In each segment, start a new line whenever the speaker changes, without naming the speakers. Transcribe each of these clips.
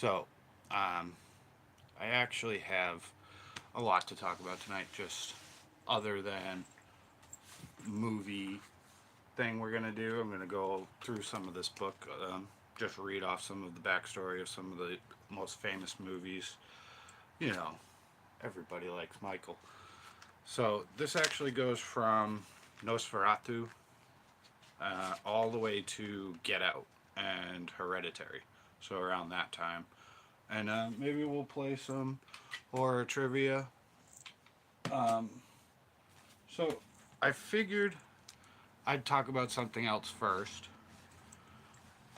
So, I actually have a lot to talk about tonight, just other than movie thing we're gonna do. I'm gonna go through some of this book, just read off some of the backstory of some of the most famous movies. You know, everybody likes Michael. So this actually goes from Nosferatu all the way to Get Out and Hereditary. So around that time, and maybe we'll play some horror trivia. Um, so I figured I'd talk about something else first,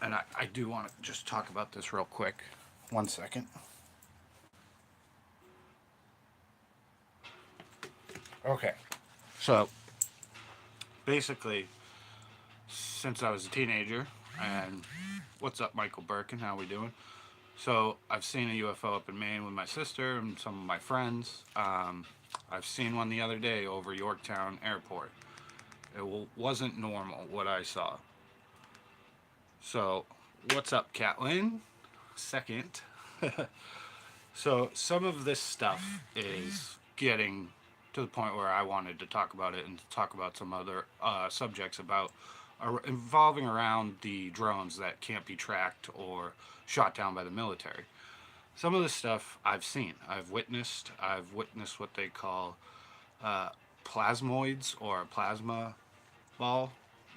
and I do want to just talk about this real quick. One second. Okay. So basically, since I was a teenager, and what's up, Michael Birkin? How we doing? So I've seen a UFO up in Maine with my sister and some of my friends. I've seen one the other day over Yorktown Airport. It wasn't normal what I saw. So, what's up, Catlin? Second. So, some of this stuff is getting to the point where I wanted to talk about it and to talk about some other subjects about involving around the drones that can't be tracked or shot down by the military. Some of this stuff I've seen, I've witnessed. I've witnessed what they call uh, plasmoids or a plasma ball,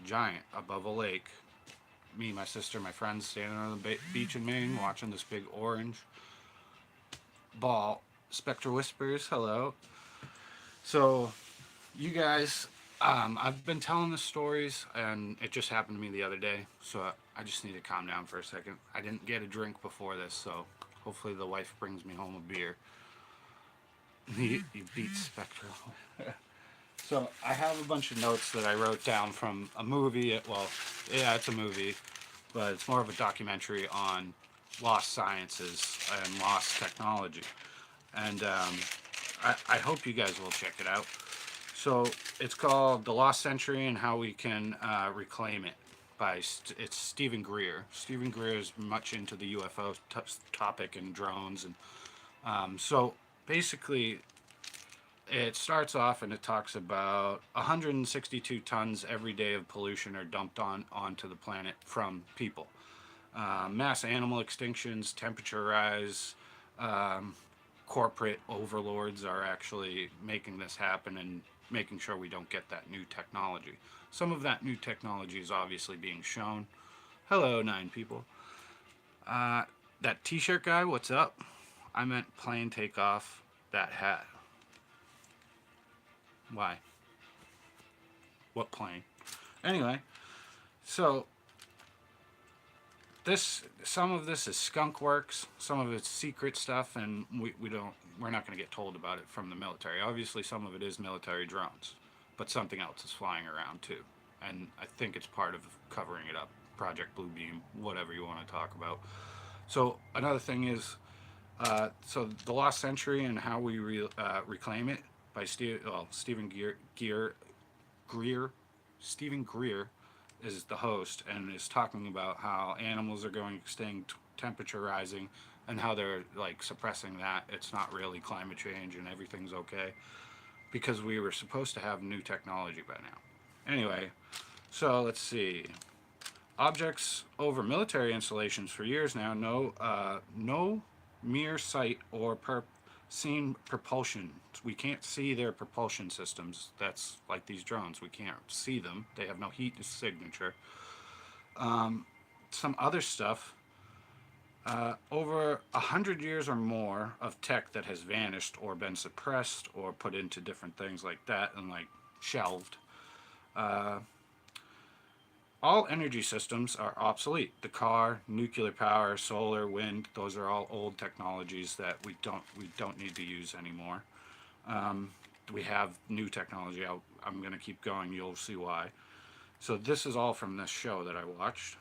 giant above a lake. Me, my sister, my friends standing on the beach in Maine watching this big orange ball. Spectre whispers, hello. So, you guys, I've been telling the stories, and it just happened to me the other day. So I just need to calm down for a second. I didn't get a drink before this, so hopefully the wife brings me home a beer. You beat Spectre. So I have a bunch of notes that I wrote down from a movie. Well, yeah, it's a movie, but it's more of a documentary on lost sciences and lost technology. And I hope you guys will check it out. So it's called The Lost Century and How We Can Reclaim It. It's Stephen Greer. Stephen Greer is much into the UFO topic and drones, and so basically it starts off and it talks about 162 tons every day of pollution are dumped onto the planet from people. Mass animal extinctions, temperature rise, um, corporate overlords are actually making this happen and making sure we don't get that new technology. Some of that new technology is obviously being shown. Hello, 9 people. Uh, that T-shirt guy, what's up? I meant plane takeoff. That hat. Why? What plane? Anyway, so some of this is skunk works, some of it's secret stuff, and we're not going to get told about it from the military. Obviously, some of it is military drones, but something else is flying around too, and I think it's part of covering it up. Project Bluebeam, whatever you want to talk about. So another thing is, so the Lost Century and How We Reclaim It by Stephen Greer. Stephen Greer is the host and is talking about how animals are going extinct, temperature rising, and how they're like suppressing that. It's not really climate change and everything's okay because we were supposed to have new technology by now. Anyway, so let's see. Objects over military installations for years now. No mere sight or seen propulsion. We can't see their propulsion systems. That's like these drones. We can't see them. They have no heat signature. Some other stuff. Over 100 years or more of tech that has vanished or been suppressed or put into different things like that and like shelved. Uh, all energy systems are obsolete. The car, nuclear power, solar, wind, those are all old technologies that we don't need to use anymore. Um, we have new technology. I'm going to keep going. You'll see why. So this is all from this show that I watched.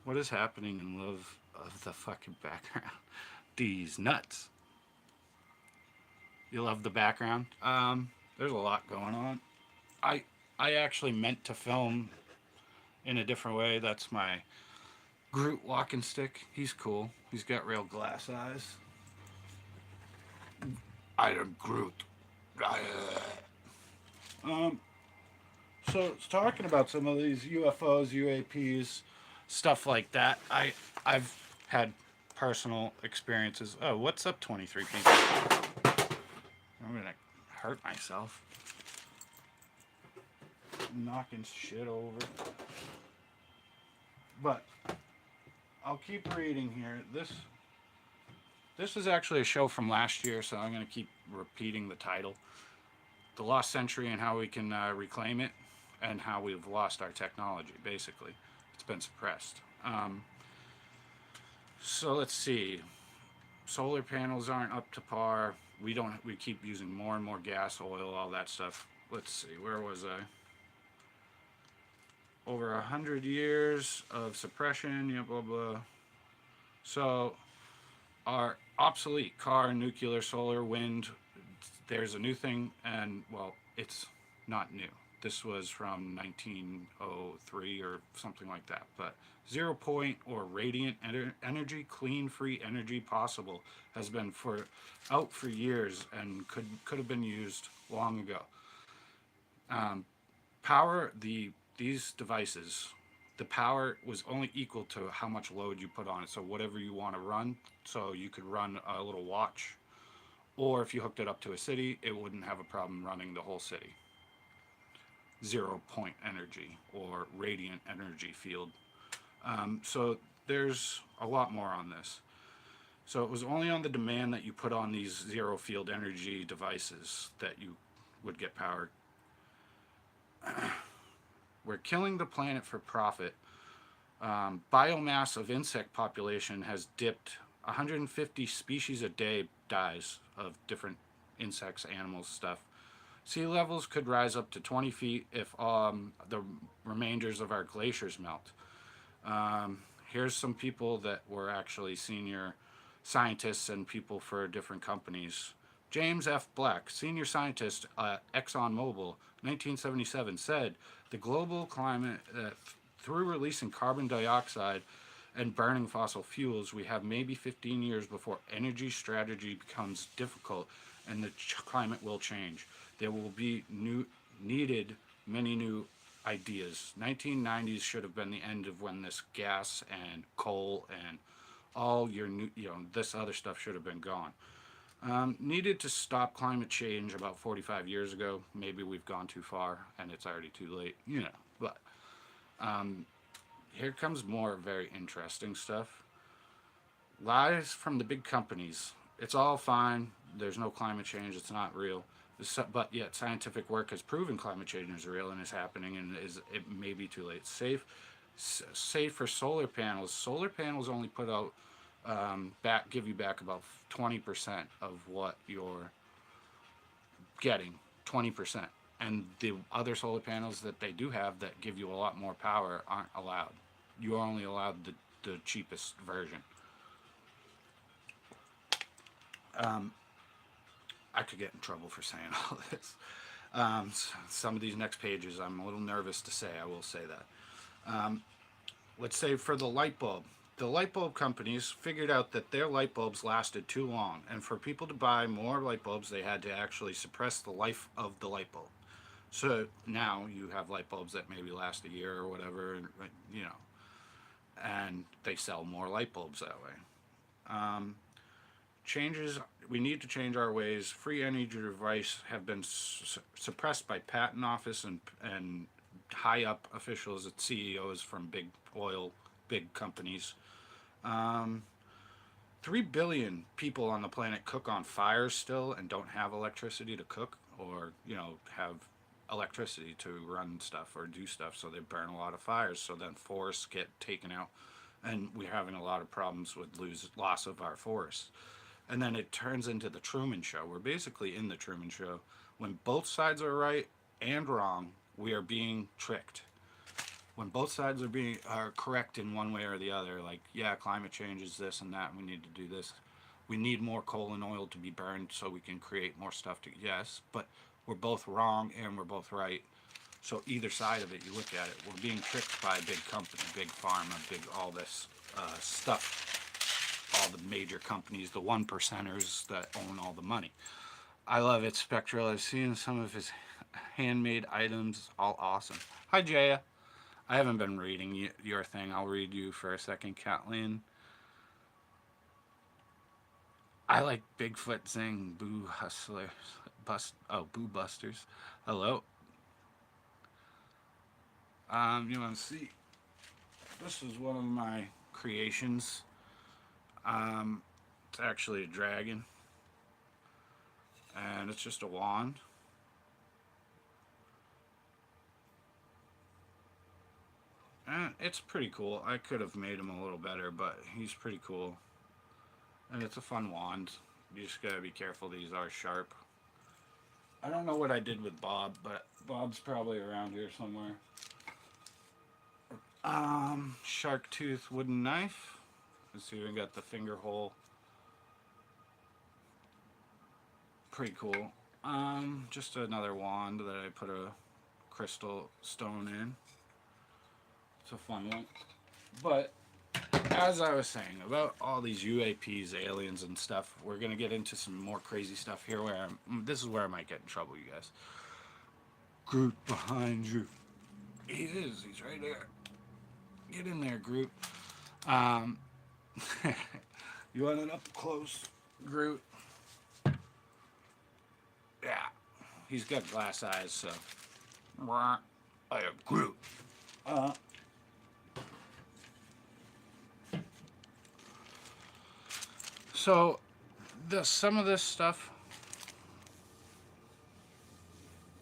What is happening in love of the fucking background? These nuts. You love the background? There's a lot going on. I I actually meant to film in a different way. That's my Groot walking stick. He's cool. He's got real glass eyes. I am Groot. Um, so it's talking about some of these UFOs, UAPs, stuff like that. I've had personal experiences. Oh, what's up, 23 people? I'm gonna hurt myself. Knocking shit over. But I'll keep reading here. This is actually a show from last year, so I'm gonna keep repeating the title. The Lost Century and how we can reclaim it, and how we've lost our technology. Basically, it's been suppressed. So let's see. Solar panels aren't up to par. We keep using more and more gas, oil, all that stuff. Let's see. Where was I? Over 100 years of suppression. Yeah, blah blah. So our obsolete car, nuclear, solar, wind. There's a new thing, and well, it's not new. This was from 1903 or something like that. But 0 point or radiant energy, clean, free energy possible has been out for years and could have been used long ago. Power these devices. The power was only equal to how much load you put on it. So whatever you want to run, so you could run a little watch, or if you hooked it up to a city, it wouldn't have a problem running the whole city. 0 point energy or radiant energy field. So there's a lot more on this. So it was only on the demand that you put on these zero field energy devices that you would get power. We're killing the planet for profit. Biomass of insect population has dipped. 150 species a day dies of different insects, animals, stuff. Sea levels could rise up to 20 feet if the remainders of our glaciers melt. Here's some people that were actually senior scientists and people for different companies. James F. Black, senior scientist at ExxonMobil, 1977, said the global climate, through releasing carbon dioxide and burning fossil fuels, we have maybe 15 years before energy strategy becomes difficult and the climate will change. There will be needed many new ideas. 1990s should have been the end of when this gas and coal and all your this other stuff should have been gone. Needed to stop climate change about 45 years ago. Maybe we've gone too far and it's already too late, But here comes more very interesting stuff. Lies from the big companies. It's all fine. There's no climate change. It's not real. But yet scientific work has proven climate change is real and is happening, and it may be too late. Safe for solar panels. Solar panels only put out give you back about 20% of what you're getting. 20%. And the other solar panels that they do have that give you a lot more power aren't allowed. You're only allowed the cheapest version. I could get in trouble for saying all this. Some of these next pages I'm a little nervous to say. I will say that. Let's say for the light bulb. The light bulb companies figured out that their light bulbs lasted too long, and for people to buy more light bulbs, they had to actually suppress the life of the light bulb. So now you have light bulbs that maybe last a year or whatever, and they sell more light bulbs that way. We need to change our ways. Free energy devices have been suppressed by patent office and high up officials at CEOs from big oil, big companies. 3 billion people on the planet cook on fires still and don't have electricity to cook, or have electricity to run stuff or do stuff, so they burn a lot of fires, so then forests get taken out, and we're having a lot of problems with loss of our forests. And then it turns into the Truman Show. We're basically in the Truman Show. When both sides are right and wrong, we are being tricked. When both sides are correct in one way or the other, like, yeah, climate change is this and that, and we need to do this. We need more coal and oil to be burned so we can create more stuff yes, but we're both wrong and we're both right. So either side of it, you look at it, we're being tricked by a big company, big pharma, big all this stuff all the major companies, the one percenters that own all the money. I love it, Spectral. I've seen some of his handmade items, all awesome. Hi, Jaya. I haven't been reading your thing. I'll read you for a second, Catlin. I like Bigfoot Zing, Boo Hustlers, Boo Busters. Hello. You want to see? This is one of my creations. It's actually a dragon, and it's just a wand. And it's pretty cool. I could have made him a little better, but he's pretty cool. And it's a fun wand. You just gotta be careful, these are sharp. I don't know what I did with Bob, but Bob's probably around here somewhere. Shark tooth wooden knife. Let's see, we got the finger hole. Pretty cool. Just another wand that I put a crystal stone in. It's a fun one. But as I was saying about all these UAPs, aliens, and stuff, we're gonna get into some more crazy stuff here. This is where I might get in trouble, you guys. Groot behind you. He is. He's right there. Get in there, Groot. You want it up close, Groot? Yeah. He's got glass eyes, so. I am Groot. So, some of this stuff,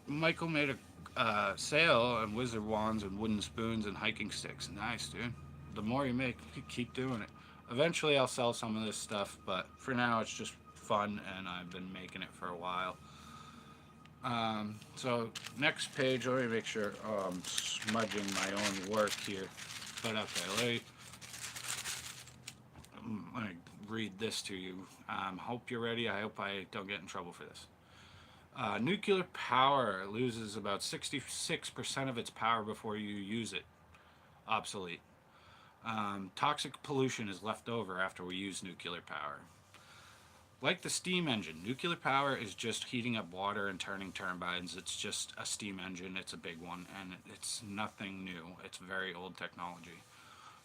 Michael made a sale on wizard wands and wooden spoons and hiking sticks. Nice, dude. The more you make, you keep doing it. Eventually, I'll sell some of this stuff, but for now, it's just fun, and I've been making it for a while. So, next page, let me make sure I'm smudging my own work here. But okay, let me read this to you. Hope you're ready. I hope I don't get in trouble for this. Nuclear power loses about 66% of its power before you use it. Obsolete. Toxic pollution is left over after we use nuclear power. Like the steam engine, nuclear power is just heating up water and turning turbines. It's just a steam engine. It's a big one, and it's nothing new. It's very old technology.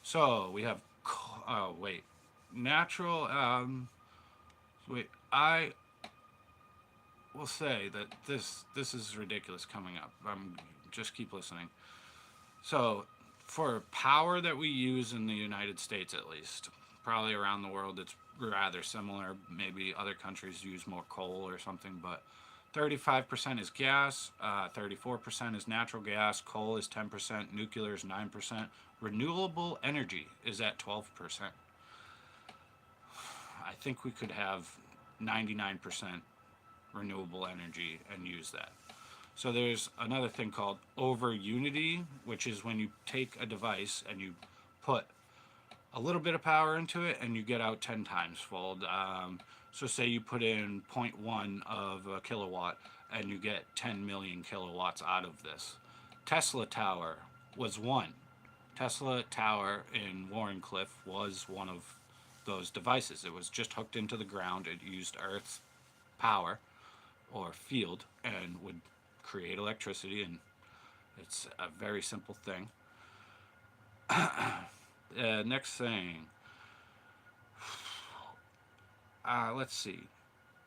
So we have, natural. I will say that this is ridiculous coming up. Just keep listening. So, for power that we use in the United States, at least, probably around the world, it's rather similar. Maybe other countries use more coal or something, but 35% is gas, 34% is natural gas, coal is 10%, nuclear is 9%, renewable energy is at 12%. I think we could have 99% renewable energy and use that. So there's another thing called over unity, which is when you take a device and you put a little bit of power into it and you get out 10 times fold. So say you put in 0.1 of a kilowatt and you get 10 million kilowatts out of this. Tesla Tower was one. Tesla Tower in Warrenclyffe was one of those devices. It was just hooked into the ground. It used Earth's power or field and would create electricity, and it's a very simple thing. Next thing, let's see.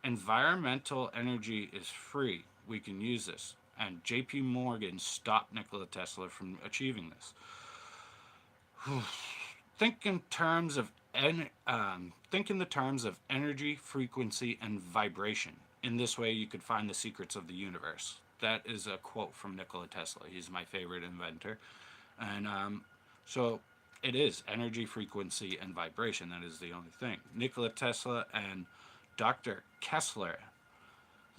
Environmental energy is free. We can use this. And J.P. Morgan stopped Nikola Tesla from achieving this. Think in the terms of energy, frequency, and vibration. In this way, you could find the secrets of the universe. That is a quote from Nikola Tesla. He's my favorite inventor. And so it is energy, frequency, and vibration. That is the only thing. Nikola Tesla and Dr. Kessler.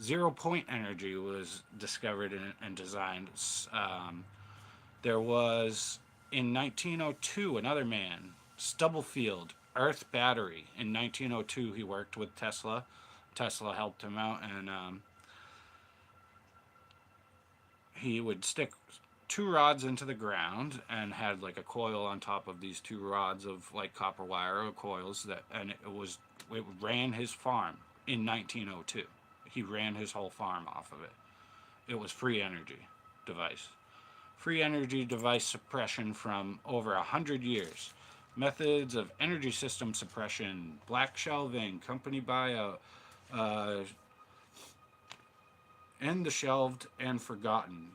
Zero-point energy was discovered and designed. There was, in 1902, another man, Stubblefield, Earth Battery. In 1902, he worked with Tesla. Tesla helped him out, and he would stick two rods into the ground and had like a coil on top of these two rods of like copper wire or coils that, and it ran his farm in 1902. He ran his whole farm off of it. It was free energy device. Free energy device suppression from over 100 years. Methods of energy system suppression, black shelving, company buyout, uh, and the shelved and forgotten.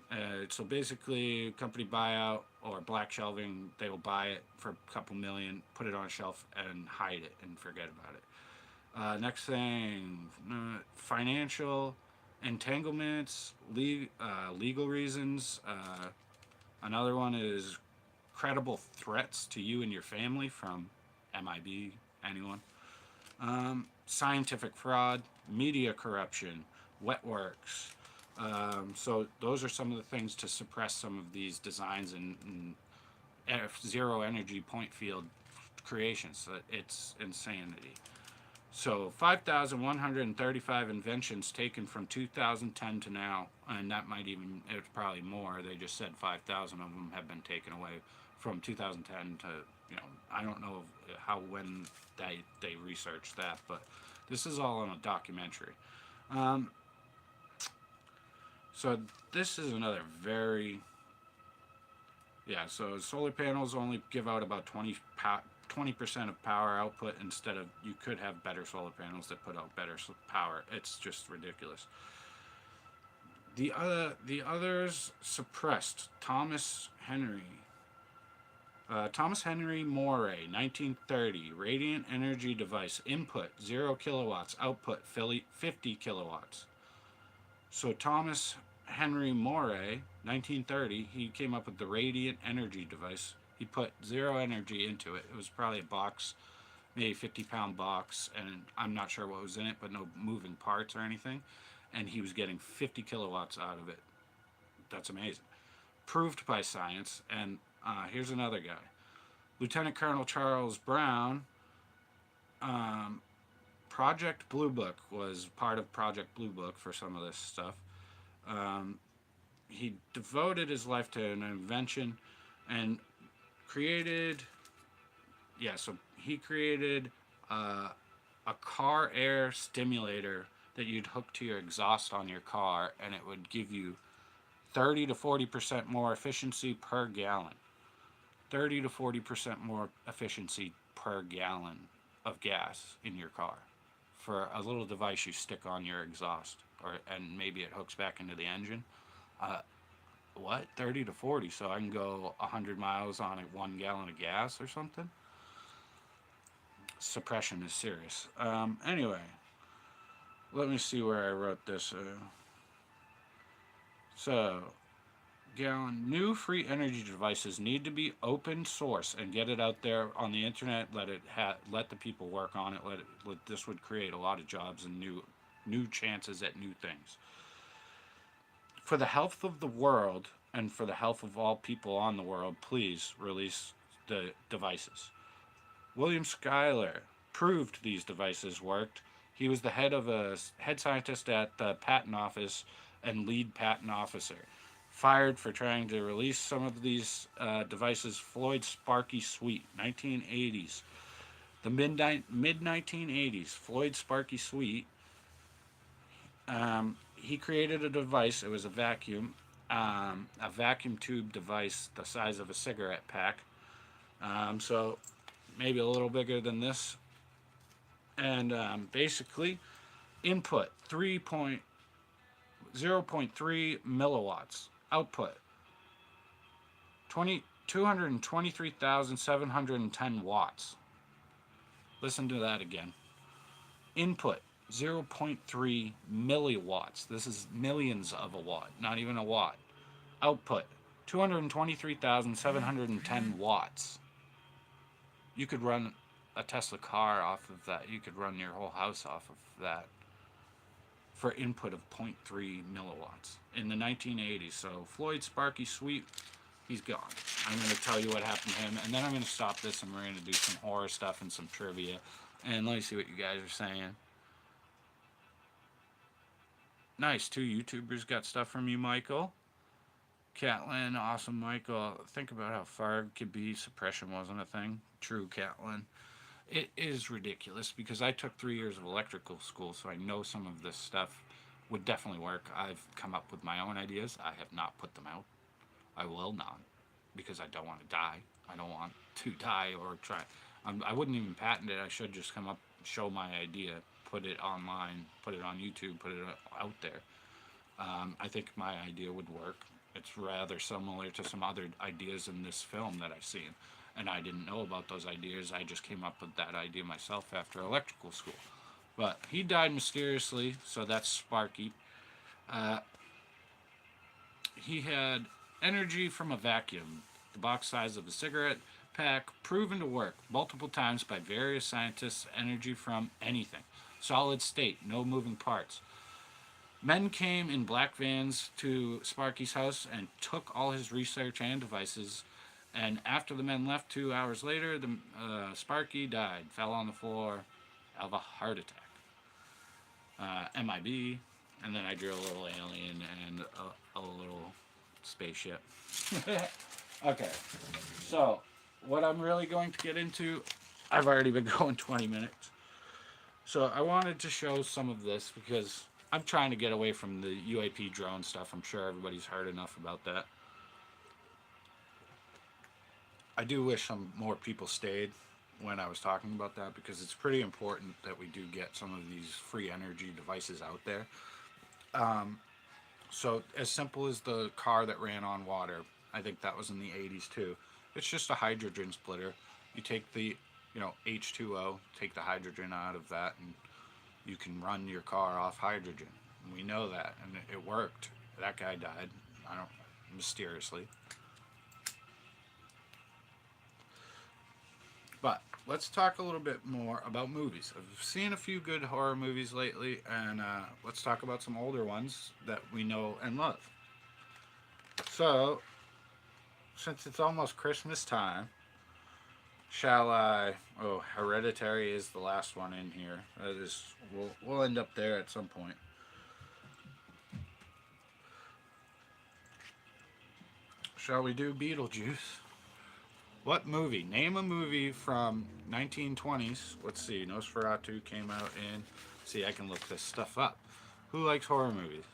So basically, company buyout or black shelving, they will buy it for a couple million, put it on a shelf, and hide it and forget about it. Next thing, financial entanglements, legal reasons. Another one is credible threats to you and your family from MIB, anyone. Scientific fraud, media corruption, wet works. So those are some of the things to suppress some of these designs and zero energy point field creations. It's insanity. So 5,135 inventions taken from 2010 to now, and that might even, it's probably more. They just said 5,000 of them have been taken away from 2010 to, I don't know when they researched that, but this is all in a documentary. So this is another very, so solar panels only give out about 20% of power output instead of, you could have better solar panels that put out better power. It's just ridiculous. The others suppressed. Thomas Henry Moray, 1930, radiant energy device, input 0 kilowatts, output 50 kilowatts. So Thomas Henry Moray, 1930, he came up with the radiant energy device. He put zero energy into it. It was probably a box, maybe 50-pound box, and I'm not sure what was in it, but no moving parts or anything. And he was getting 50 kilowatts out of it. That's amazing. Proved by science. And here's another guy. Lieutenant Colonel Charles Brown. Project Blue Book was part of Project Blue Book for some of this stuff. He devoted his life to an invention and created, he created a car air stimulator that you'd hook to your exhaust on your car, and it would give you 30 to 40% more efficiency per gallon. 30 to 40% more efficiency per gallon of gas in your car for a little device you stick on your exhaust, and maybe it hooks back into the engine. 30 to 40, so I can go 100 miles on 1 gallon of gas or something? Suppression is serious. Anyway, let me see where I wrote this. New free energy devices need to be open source and get it out there on the internet. Let the people work on it. This would create a lot of jobs and new chances at new things. For the health of the world and for the health of all people on the world, please release the devices. William Schuyler proved these devices worked. He was the head scientist at the patent office and lead patent officer. Fired for trying to release some of these devices. Floyd Sparky Sweet, 1980s. The mid-1980s, Floyd Sparky Sweet, he created a device. It was a vacuum tube device the size of a cigarette pack. So maybe a little bigger than this. And basically, input 0.3 milliwatts. Output 223,710 watts. Listen to that again. Input 0.3 milliwatts. This is millions of a watt, not even a watt. Output 223,710 watts. You could run a Tesla car off of that. You could run your whole house off of that for input of 0.3 milliwatts in the 1980s. So Floyd Sparky Sweet, he's gone. I'm going to tell you what happened to him, and then I'm going to stop this and we're going to do some horror stuff and some trivia. And let me see what you guys are saying. Nice, 2 YouTubers got stuff from you, Michael. Catlin, awesome, Michael. Think about how far it could be. Suppression wasn't a thing. True, Catlin. It is ridiculous because I took 3 years of electrical school, so I know some of this stuff would definitely work. I've come up with my own ideas. I have not put them out. I will not because I don't want to die. I don't want to die or try. I wouldn't even patent it. I should just come up, show my idea, put it online, put it on YouTube, put it out there. I think my idea would work. It's rather similar to some other ideas in this film that I've seen. And I didn't know about those ideas. I just came up with that idea myself after electrical school. But he died mysteriously, so that's Sparky. Uh, he had energy from a vacuum, the box size of a cigarette pack, proven to work multiple times by various scientists. Energy from anything. Solid state, no moving parts. Men came in black vans to Sparky's house and took all his research and devices. And after the men left 2 hours later, the Sparky died, fell on the floor of a heart attack. MIB, and then I drew a little alien and a little spaceship. Okay, so what I'm really going to get into, I've already been going 20 minutes. So I wanted to show some of this because I'm trying to get away from the UAP drone stuff. I'm sure everybody's heard enough about that. I do wish some more people stayed when I was talking about that because it's pretty important that we do get some of these free energy devices out there. So as simple as the car that ran on water, I think that was in the 80s too. It's just a hydrogen splitter. You take the, H2O, take the hydrogen out of that, and you can run your car off hydrogen. And we know that, and it worked. That guy died, mysteriously. But let's talk a little bit more about movies. I've seen a few good horror movies lately, and let's talk about some older ones that we know and love. So, since it's almost Christmas time, shall I? Oh, Hereditary is the last one in here. That is, we'll end up there at some point. Shall we do Beetlejuice? What movie? Name a movie from 1920s. Let's see. Nosferatu came out in. See, I can look this stuff up. Who likes horror movies?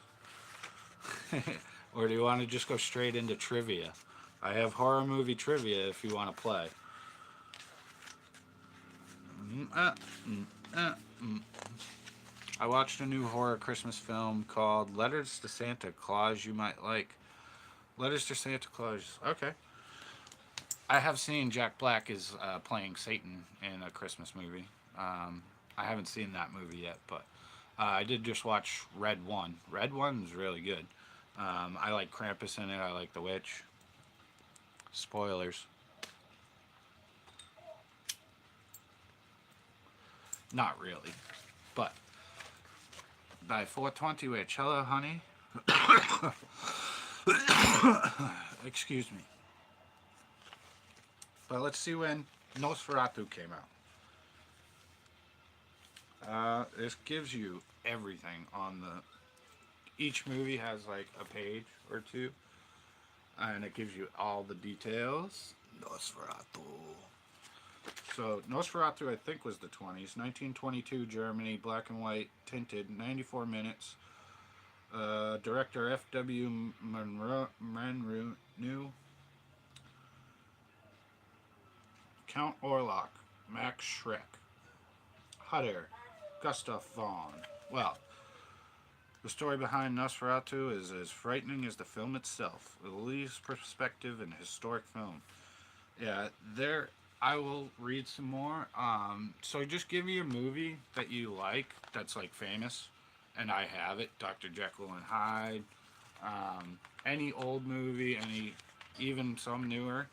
Or do you want to just go straight into trivia? I have horror movie trivia if you want to play. I watched a new horror Christmas film called Letters to Santa Claus you might like. Letters to Santa Claus. Okay. I have seen Jack Black is playing Satan in a Christmas movie. I haven't seen that movie yet, but I did just watch Red 1. Red 1 is really good. I like Krampus in it. I like the witch. Spoilers. Not really, but by 420 witch. Hello, honey. Excuse me. But let's see when Nosferatu came out. This gives you everything on the. Each movie has like a page or two, and it gives you all the details. Nosferatu. So Nosferatu, I think, was the 20s. 1922 Germany, black and white, tinted, 94 minutes. Director F.W. Manrunu. Count Orlok, Max Schreck, Hutter, Gustav Vaughn. Well, the story behind Nosferatu is as frightening as the film itself. The least perspective in a historic film. Yeah, I will read some more. So just give me a movie that you like that's like famous, and I have it. Dr. Jekyll and Hyde. Any old movie, even some newer.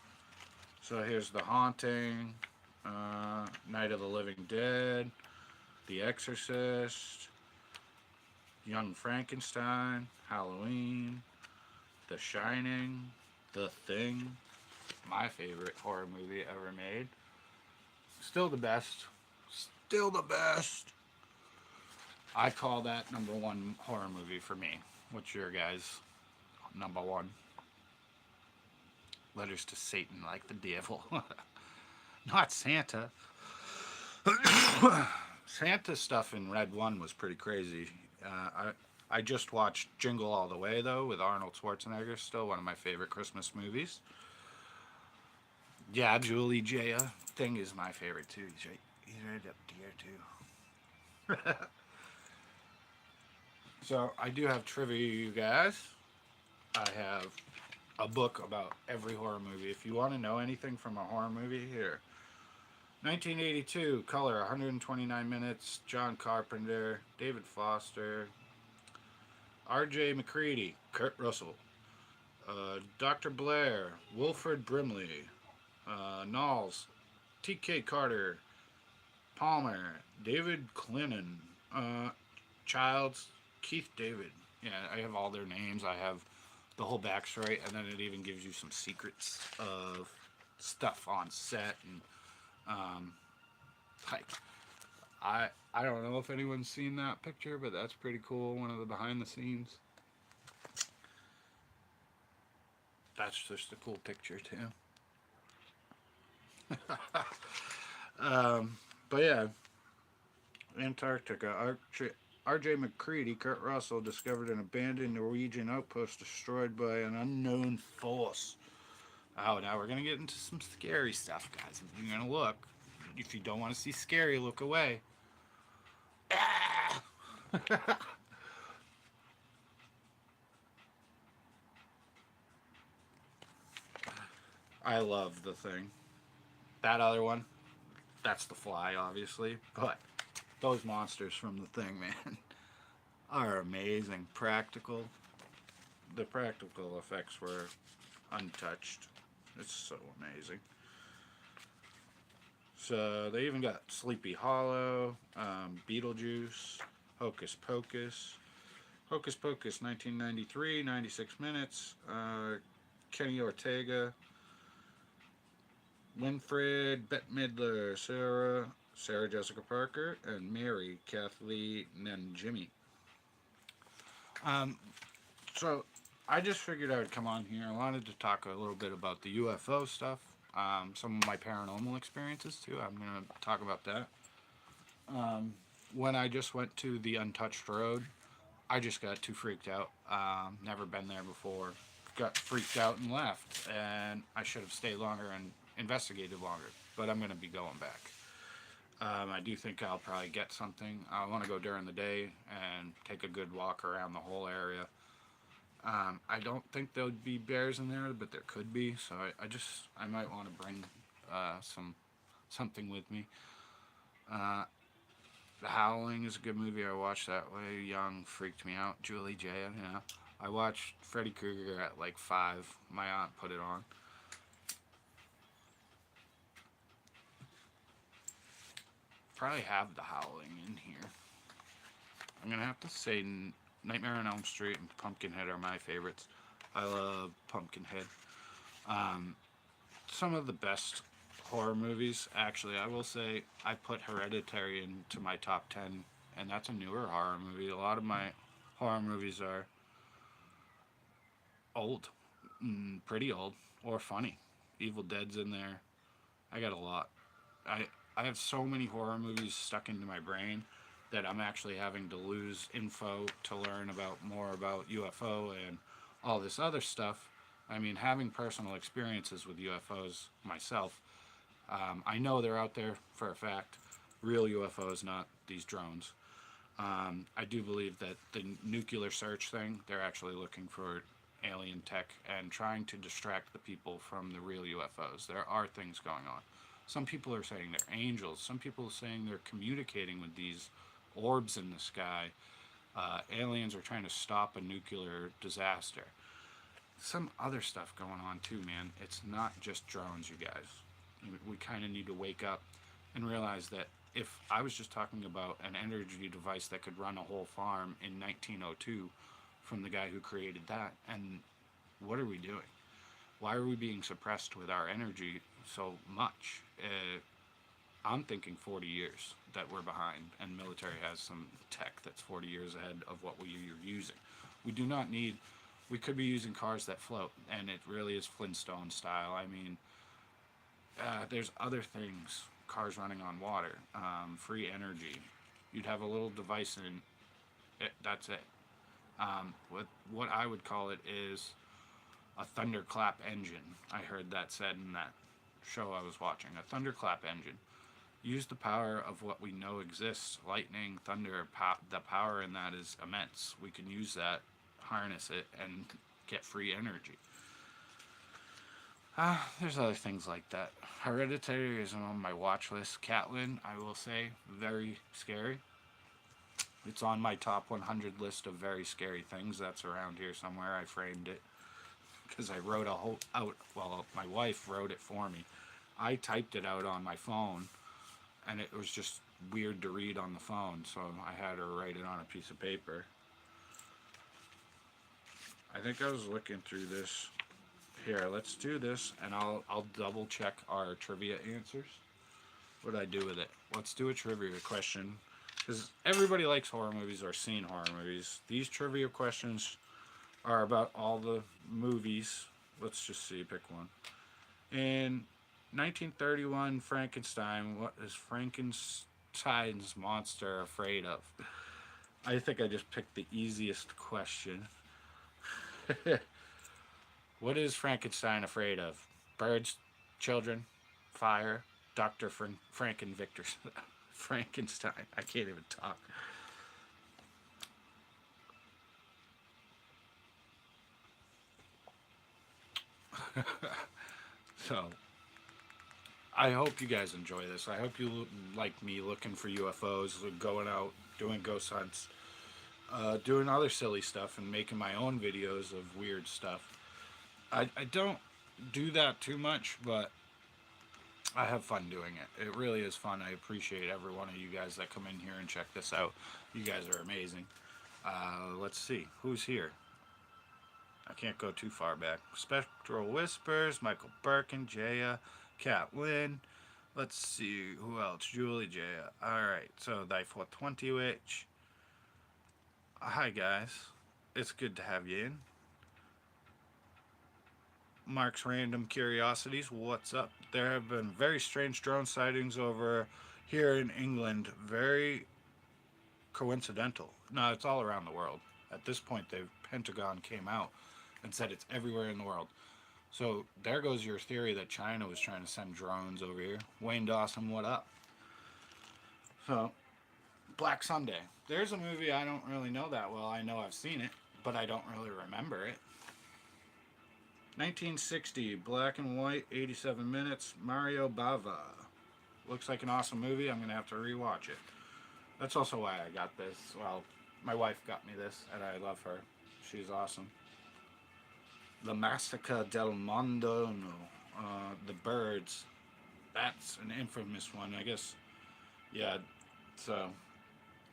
So here's The Haunting, Night of the Living Dead, The Exorcist, Young Frankenstein, Halloween, The Shining, The Thing, my favorite horror movie ever made. Still the best. Still the best. I call that number one horror movie for me. What's your guys' number one? letters to Satan like the devil. Not Santa. Santa stuff in Red 1 was pretty crazy. I just watched Jingle All the Way, though, with Arnold Schwarzenegger. Still one of my favorite Christmas movies. Yeah, Julie J. Thing is my favorite, too. He's right up there, too. So, I do have trivia, you guys. I have a book about every horror movie. If you want to know anything from a horror movie, here. 1982, color, 129 minutes, John Carpenter, David Foster, R.J. McCready, Kurt Russell, Dr. Blair, Wilfred Brimley, Knowles, T.K. Carter, Palmer, David Clinton, Childs, Keith David. Yeah, I have all their names. I have the whole backstory, and then it even gives you some secrets of stuff on set and like I don't know if anyone's seen that picture, but that's pretty cool. One of the behind the scenes. That's just a cool picture too. But yeah, Antarctica. R.J. McCready, Kurt Russell, discovered an abandoned Norwegian outpost destroyed by an unknown force. Oh, now we're gonna get into some scary stuff, guys. If you're gonna look, if you don't want to see scary, look away. I love The Thing. That other one, that's The Fly, obviously, but those monsters from The Thing, man, are amazing. The practical effects were untouched. It's so amazing. So they even got Sleepy Hollow, Beetlejuice, Hocus Pocus. Hocus Pocus, 1993, 96 minutes. Kenny Ortega, Winfred, Bette Midler, Sarah Jessica Parker, and Mary Kathleen and Jimmy. So I just figured I would come on here. I wanted to talk a little bit about the UFO stuff. Some of my paranormal experiences too. I'm going to talk about that. When I just went to the Untouched Road, I just got too freaked out. Never been there before. Got freaked out and left. And I should have stayed longer and investigated longer. But I'm going to be going back. I do think I'll probably get something. I want to go during the day and take a good walk around the whole area. I don't think there would be bears in there, but there could be. So I might want to bring something with me. The Howling is a good movie. I watched that way young, freaked me out. Julie J. I watched Freddy Krueger at like 5. My aunt put it on. Probably have The Howling in here. I'm gonna have to say Nightmare on Elm Street and Pumpkinhead are my favorites. I love Pumpkinhead. Some of the best horror movies, actually, I will say I put Hereditary into my top 10, and that's a newer horror movie. A lot of my horror movies are old, pretty old, or funny. Evil Dead's in there. I got a lot. I have so many horror movies stuck into my brain that I'm actually having to lose info to learn about more about UFO and all this other stuff. I mean, having personal experiences with UFOs myself, I know they're out there for a fact. Real UFOs, not these drones. I do believe that the nuclear search thing, they're actually looking for alien tech and trying to distract the people from the real UFOs. There are things going on. Some people are saying they're angels. Some people are saying they're communicating with these orbs in the sky. Aliens are trying to stop a nuclear disaster. Some other stuff going on too, man. It's not just drones, you guys. We kind of need to wake up and realize that if I was just talking about an energy device that could run a whole farm in 1902 from the guy who created that, and what are we doing? Why are we being suppressed with our energy so much? I'm thinking 40 years that we're behind, and military has some tech that's 40 years ahead of what we are using. We do not need we could be using cars that float, and it really is Flintstone style. I mean, there's other things. Cars running on water, free energy. You'd have a little device in it. That's it. What I would call it is a thunderclap engine. I heard that said in that show I was watching. A thunderclap engine. Use the power of what we know exists. Lightning, thunder, the power in that is immense. We can use that, harness it, and get free energy. There's other things like that. Hereditary is on my watch list. Catlin, I will say, very scary. It's on my top 100 list of very scary things. That's around here somewhere. I framed it because I wrote a whole out. Well, my wife wrote it for me. I typed it out on my phone, and it was just weird to read on the phone, so I had her write it on a piece of paper. I think I was looking through this. Here, let's do this, and I'll double check our trivia answers. What did I do with it? Let's do a trivia question, because everybody likes horror movies or seen horror movies. These trivia questions are about all the movies. Let's just see, pick one. In 1931, Frankenstein. What is Frankenstein's monster afraid of? I think I just picked the easiest question. What is Frankenstein afraid of? Birds, children, fire, Dr. Frankenvictor. Frankenstein. I can't even talk. So, I hope you guys enjoy this. I hope you like me looking for UFOs, going out, doing ghost hunts, doing other silly stuff, and making my own videos of weird stuff. I don't do that too much, but I have fun doing it. It really is fun. I appreciate every one of you guys that come in here and check this out. You guys are amazing. Let's see. Who's here? I can't go too far back. Spectral Whispers, Michael Birkin, Jaya, Cat Lynn. Let's see. Who else? Julie, Jaya. Alright, so die 420 Witch. Hi, guys. It's good to have you in. Mark's Random Curiosities, what's up? There have been very strange drone sightings over here in England. Very coincidental. No, it's all around the world. At this point, the Pentagon came out and said it's everywhere in the world. So there goes your theory that China was trying to send drones over here. Wayne Dawson, what up? So, Black Sunday. There's a movie I don't really know that well. I know I've seen it, but I don't really remember it. 1960, black and white, 87 minutes, Mario Bava. Looks like an awesome movie. I'm going to have to rewatch it. That's also why I got this. Well, my wife got me this, and I love her. She's awesome. The Massacre del Mondo, The Birds. That's an infamous one, I guess. Yeah, so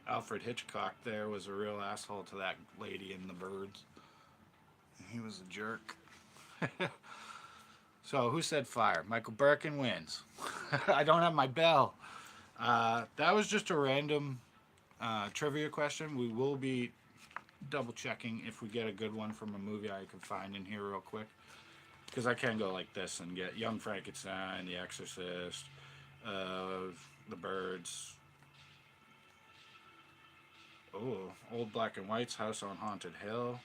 Alfred Hitchcock there was a real asshole to that lady in The Birds. He was a jerk. So, who said fire? Michael Birkin wins. I don't have my bell. That was just a random trivia question. We will be double checking if we get a good one from a movie I can find in here real quick. Because I can go like this and get Young Frankenstein, The Exorcist, The Birds. Oh, Old Black and White's House on Haunted Hill.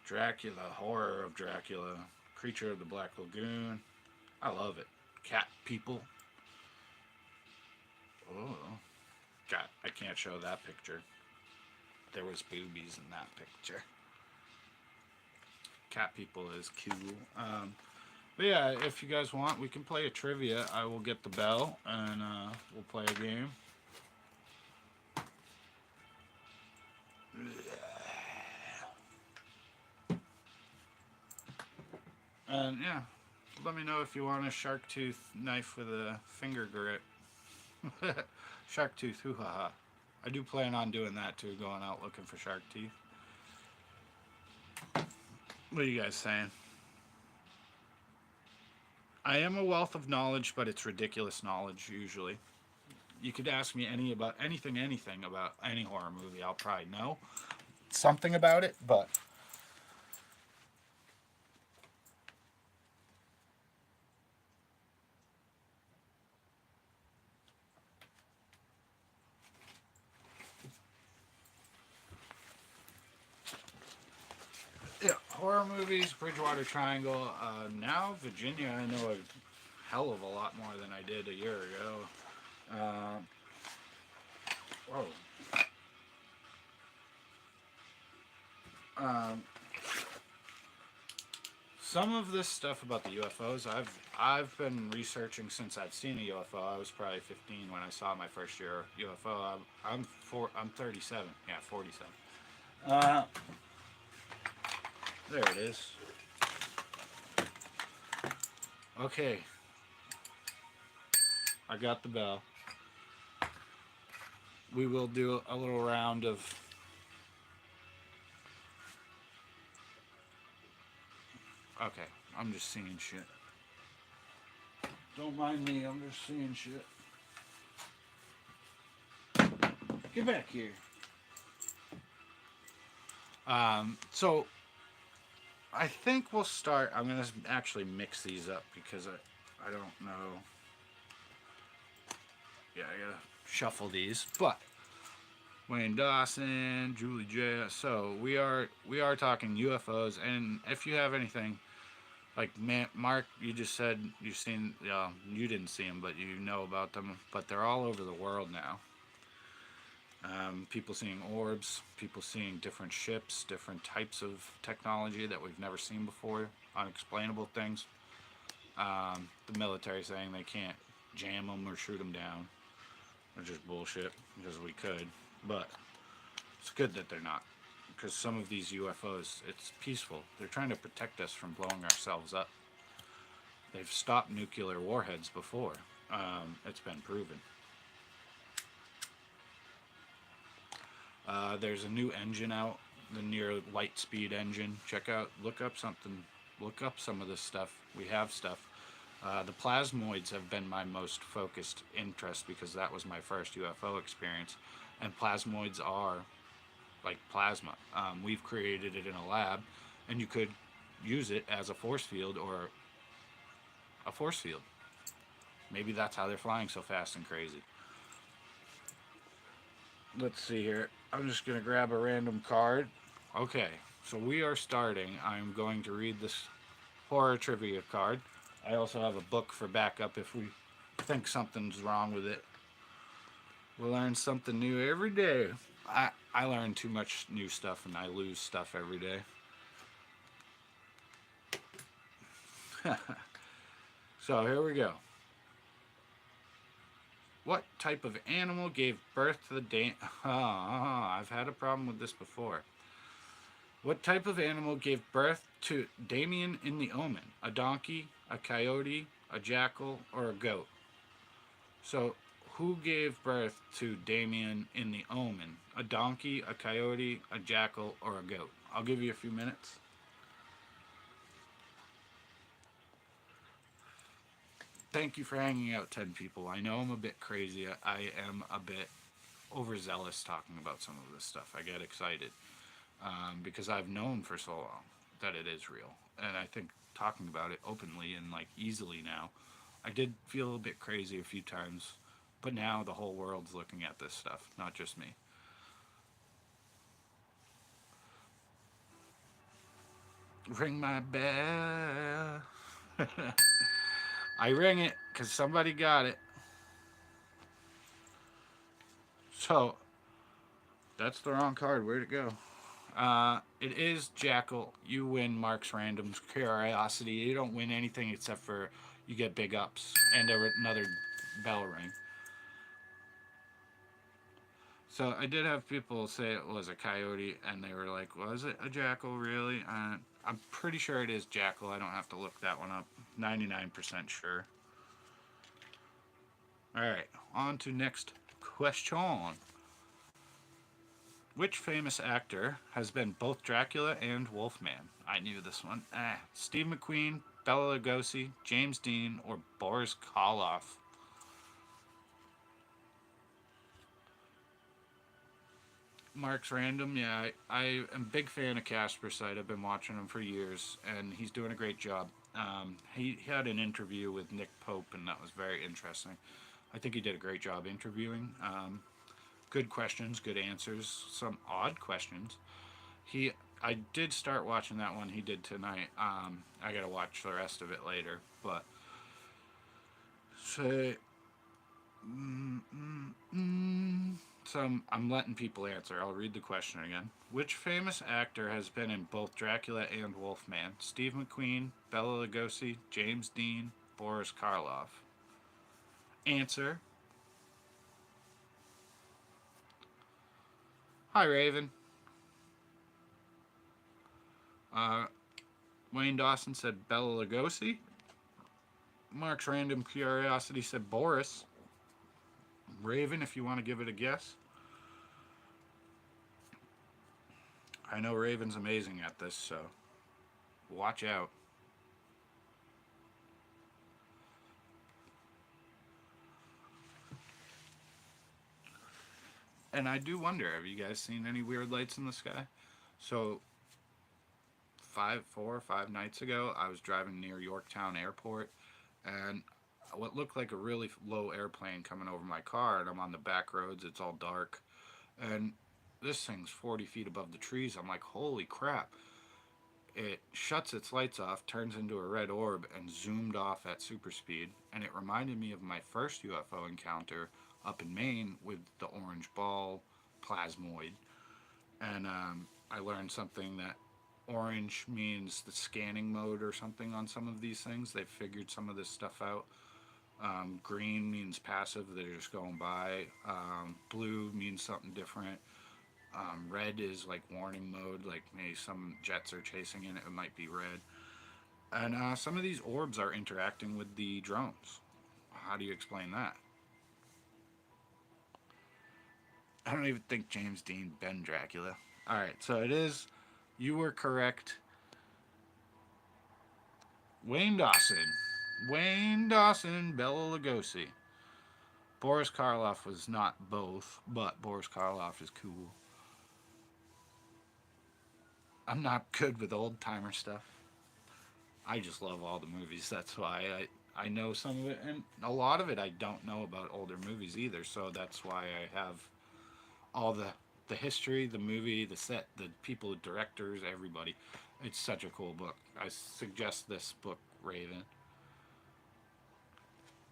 Dracula, Horror of Dracula, Creature of the Black Lagoon. I love it. Cat People. Oh, God, I can't show that picture. There was boobies in that picture. Cat People is cool. But yeah, if you guys want, we can play a trivia. I will get the bell and we'll play a game. And yeah, let me know if you want a shark tooth knife with a finger grip. Shark tooth, hoo-ha-ha. I do plan on doing that too, going out looking for shark teeth. What are you guys saying? I am a wealth of knowledge, but it's ridiculous knowledge usually. You could ask me anything about any horror movie. I'll probably know something about it, but Horror movies, Bridgewater Triangle. Now Virginia, I know a hell of a lot more than I did a year ago. Uh, whoa. Um, some of this stuff about the UFOs, I've been researching since I've seen a UFO. I was probably 15 when I saw my first year UFO. I'm 37. Yeah, 47. Uh, there it is. Okay, I got the bell. We will do a little round of. Okay, I'm just seeing shit. Don't mind me, I'm just seeing shit. Get back here. So I think we'll start. I'm gonna actually mix these up because I don't know. Yeah, I gotta shuffle these. But Wayne Dawson, Julie J. So we are talking UFOs, and if you have anything like Mark, you just said you've seen. You didn't see them, but you know about them. But they're all over the world now. People seeing orbs, people seeing different ships, different types of technology that we've never seen before, unexplainable things. The military saying they can't jam them or shoot them down, which is bullshit because we could. But it's good that they're not, because some of these UFOs, it's peaceful. They're trying to protect us from blowing ourselves up. They've stopped nuclear warheads before. It's been proven. There's a new engine out, the near light speed engine. Look up something, look up some of this stuff. We have stuff. The plasmoids have been my most focused interest because that was my first UFO experience. And plasmoids are like plasma. We've created it in a lab, and you could use it as a force field or a force field. Maybe that's how they're flying so fast and crazy. Let's see here. I'm just going to grab a random card. Okay, so we are starting. I'm going to read this horror trivia card. I also have a book for backup if we think something's wrong with it. We'll learn something new every day. I learn too much new stuff and I lose stuff every day. So here we go. What type of animal gave birth to the I've had a problem with this before. What type of animal gave birth to Damien in The Omen? A donkey, a coyote, a jackal, or a goat? So, who gave birth to Damien in The Omen? A donkey, a coyote, a jackal, or a goat? I'll give you a few minutes. Thank you for hanging out, 10 people. I know I'm a bit crazy. I am a bit overzealous talking about some of this stuff. I get excited because I've known for so long that it is real. And I think talking about it openly and like easily now, I did feel a bit crazy a few times. But now the whole world's looking at this stuff, not just me. Ring my bell. I ring it because somebody got it. So, that's the wrong card. Where'd it go? It is Jackal. You win Mark's Random's Curiosity. You don't win anything except for you get big ups and another bell ring. So I did have people say it was a coyote, and they were like, "Was it a jackal, really?" I'm pretty sure it is jackal. I don't have to look that one up. 99% sure. All right, on to next question. Which famous actor has been both Dracula and Wolfman? I knew this one. Steve McQueen, Bela Lugosi, James Dean, or Boris Karloff? Mark's Random, yeah, I am a big fan of Casper Site. I've been watching him for years, and he's doing a great job. He had an interview with Nick Pope, and that was very interesting. I think he did a great job interviewing. Good questions, good answers, some odd questions. I did start watching that one he did tonight. I gotta watch the rest of it later. But say, mm, mm, mm. So I'm letting people answer. I'll read the question again. Which famous actor has been in both Dracula and Wolfman? Steve McQueen, Bela Lugosi, James Dean, Boris Karloff. Answer. Hi, Raven. Uh, Wayne Dawson said Bela Lugosi. Mark's Random Curiosity said Boris. Raven, if you want to give it a guess. I know Raven's amazing at this, so watch out. And I do wonder, have you guys seen any weird lights in the sky? So 4 or 5 nights ago, I was driving near Yorktown Airport, and what looked like a really low airplane coming over my car, and I'm on the back roads. It's all dark, and this thing's 40 feet above the trees. I'm like, holy crap. It shuts its lights off, turns into a red orb, and zoomed off at super speed. And it reminded me of my first UFO encounter up in Maine with the orange ball plasmoid. And I learned something that orange means the scanning mode or something on some of these things. They've figured some of this stuff out. Green means passive, they're just going by. Blue means something different. Red is like warning mode, like maybe some jets are chasing it, it might be red. And some of these orbs are interacting with the drones. How do you explain that? I don't even think James Dean been Dracula. Alright, so it is. You were correct. Wayne Dawson. Wayne Dawson, Bela Lugosi. Boris Karloff was not both, but Boris Karloff is cool. I'm not good with old timer stuff. I just love all the movies. That's why I know some of it, and a lot of it I don't know about older movies either. So that's why I have all the history, the movie, the set, the people, the directors, everybody. It's such a cool book. I suggest this book, Raven.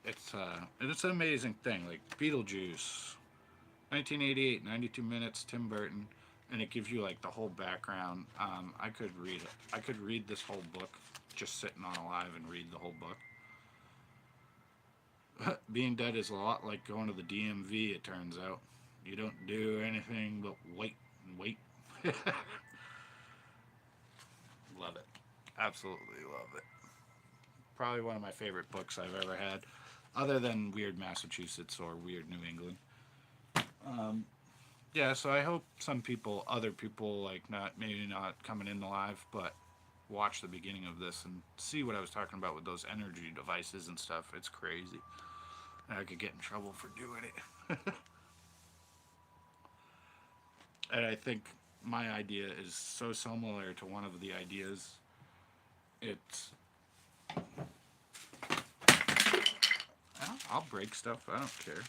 It's an amazing thing. Like Beetlejuice, 1988, 92 minutes, Tim Burton, and it gives you like the whole background. I could read it. I could read this whole book just sitting on a live and read the whole book. Being dead is a lot like going to the DMV. It turns out you don't do anything but wait and wait. Love it. Absolutely love it. Probably one of my favorite books I've ever had, other than Weird Massachusetts or Weird New England. Um, yeah, so I hope some people, other people, like not maybe not coming in live, but watch the beginning of this and see what I was talking about with those energy devices and stuff. It's crazy. And I could get in trouble for doing it. And I think my idea is so similar to one of the ideas. It's I'll break stuff. I don't care.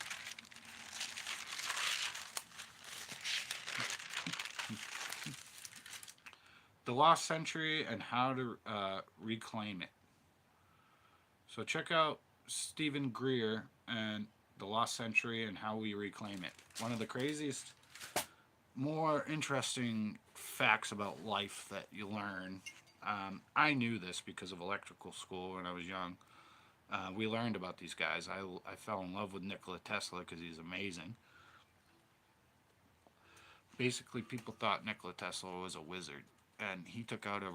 The Lost Century and how to reclaim it. So check out Stephen Greer and The Lost Century and how we reclaim it. One of the craziest, more interesting facts about life that you learn. I knew this because of electrical school when I was young. We learned about these guys. I fell in love with Nikola Tesla because he's amazing. Basically, people thought Nikola Tesla was a wizard. And he took out a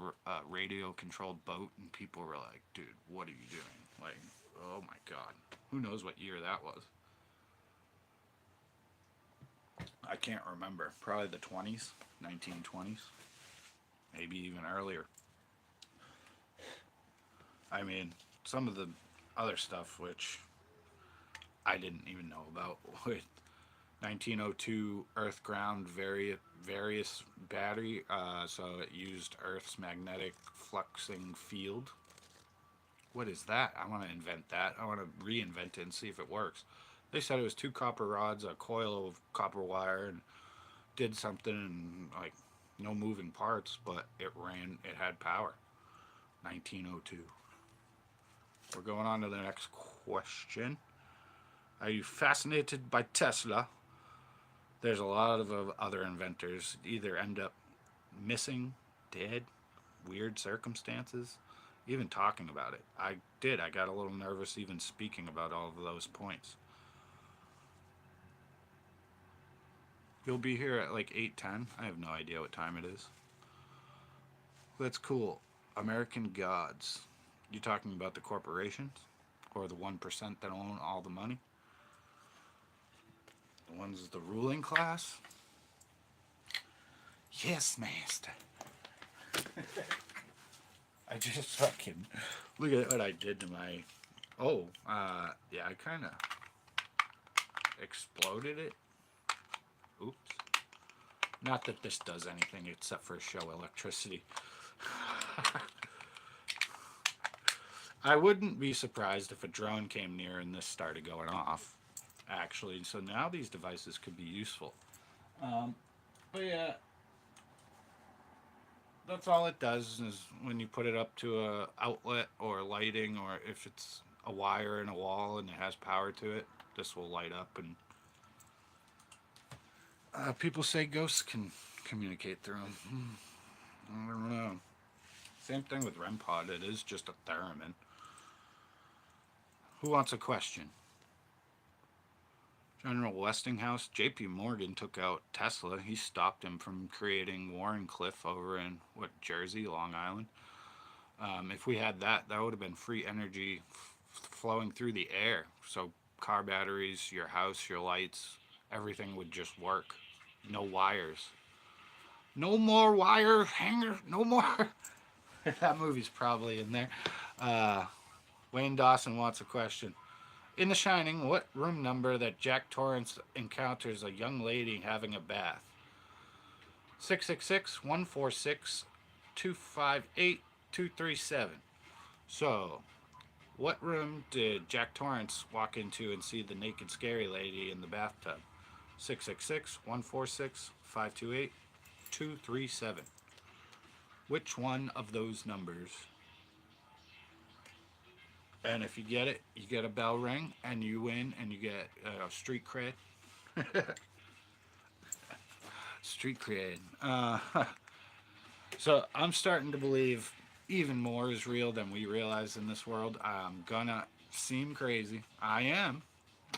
radio-controlled boat, and people were like, dude, what are you doing? Like, oh my god. Who knows what year that was? I can't remember. Probably the 20s, 1920s. Maybe even earlier. I mean, some of the other stuff which I didn't even know about with 1902 Earth ground various battery, so it used Earth's magnetic fluxing field. What is that? I want to invent that. I want to reinvent it and see if it works. They said it was 2 copper rods, a coil of copper wire, and did something, and like No moving parts, but it had power. 1902. We're going on to the next question. Are you fascinated by Tesla? There's a lot of other inventors either end up missing, dead, weird circumstances, even talking about it. I did. I got a little nervous even speaking about all of those points. You'll be here at like 8:10. I have no idea what time it is. That's cool. American gods. You talking about the corporations? Or the 1% that own all the money? The ones the ruling class? Yes, master. I just fucking look at what I did to my. Oh, yeah, I kind of exploded it. Oops. Not that this does anything except for show electricity. I wouldn't be surprised if a drone came near and this started going off, actually. So now these devices could be useful. But yeah, that's all it does is when you put it up to a outlet or lighting, or if it's a wire in a wall and it has power to it, this will light up. And people say ghosts can communicate through them. I don't know. Same thing with REM pod. It is just a theremin. Who wants a question? General Westinghouse, J.P. Morgan took out Tesla. He stopped him from creating Warrenclyffe over in, Jersey, Long Island. If we had that, that would have been free energy flowing through the air. So car batteries, your house, your lights, everything would just work. No wires. No more wire hanger. No more. That movie's probably in there. Wayne Dawson wants a question. In The Shining, what room number that Jack Torrance encounters a young lady having a bath? 666-146-258-237. So, what room did Jack Torrance walk into and see the naked scary lady in the bathtub? 666-146-528-237. Which one of those numbers? And if you get it, you get a bell ring, and you win, and you get street cred. Street cred. So I'm starting to believe even more is real than we realize in this world. I'm gonna seem crazy. I am.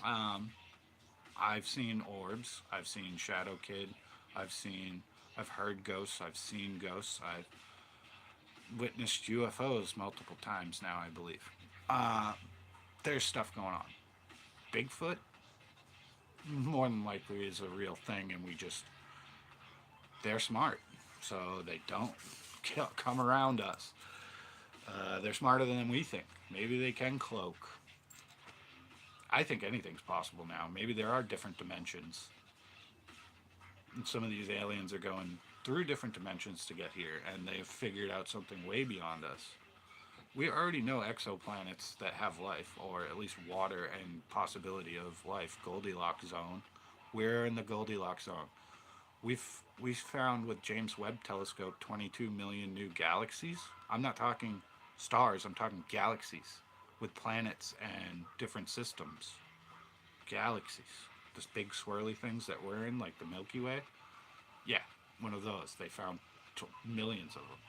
I've seen orbs. I've seen Shadow Kid. I've heard ghosts. I've seen ghosts. I've witnessed UFOs multiple times now, I believe. There's stuff going on. Bigfoot, more than likely, is a real thing, and they're smart, so they don't come around us. They're smarter than we think. Maybe they can cloak. I think anything's possible now. Maybe there are different dimensions. And some of these aliens are going through different dimensions to get here, and they've figured out something way beyond us. We already know exoplanets that have life, or at least water and possibility of life. Goldilocks zone. We're in the Goldilocks zone. We've found with James Webb Telescope 22 million new galaxies. I'm not talking stars. I'm talking galaxies with planets and different systems. Galaxies. Those big swirly things that we're in, like the Milky Way. Yeah, one of those. They found millions of them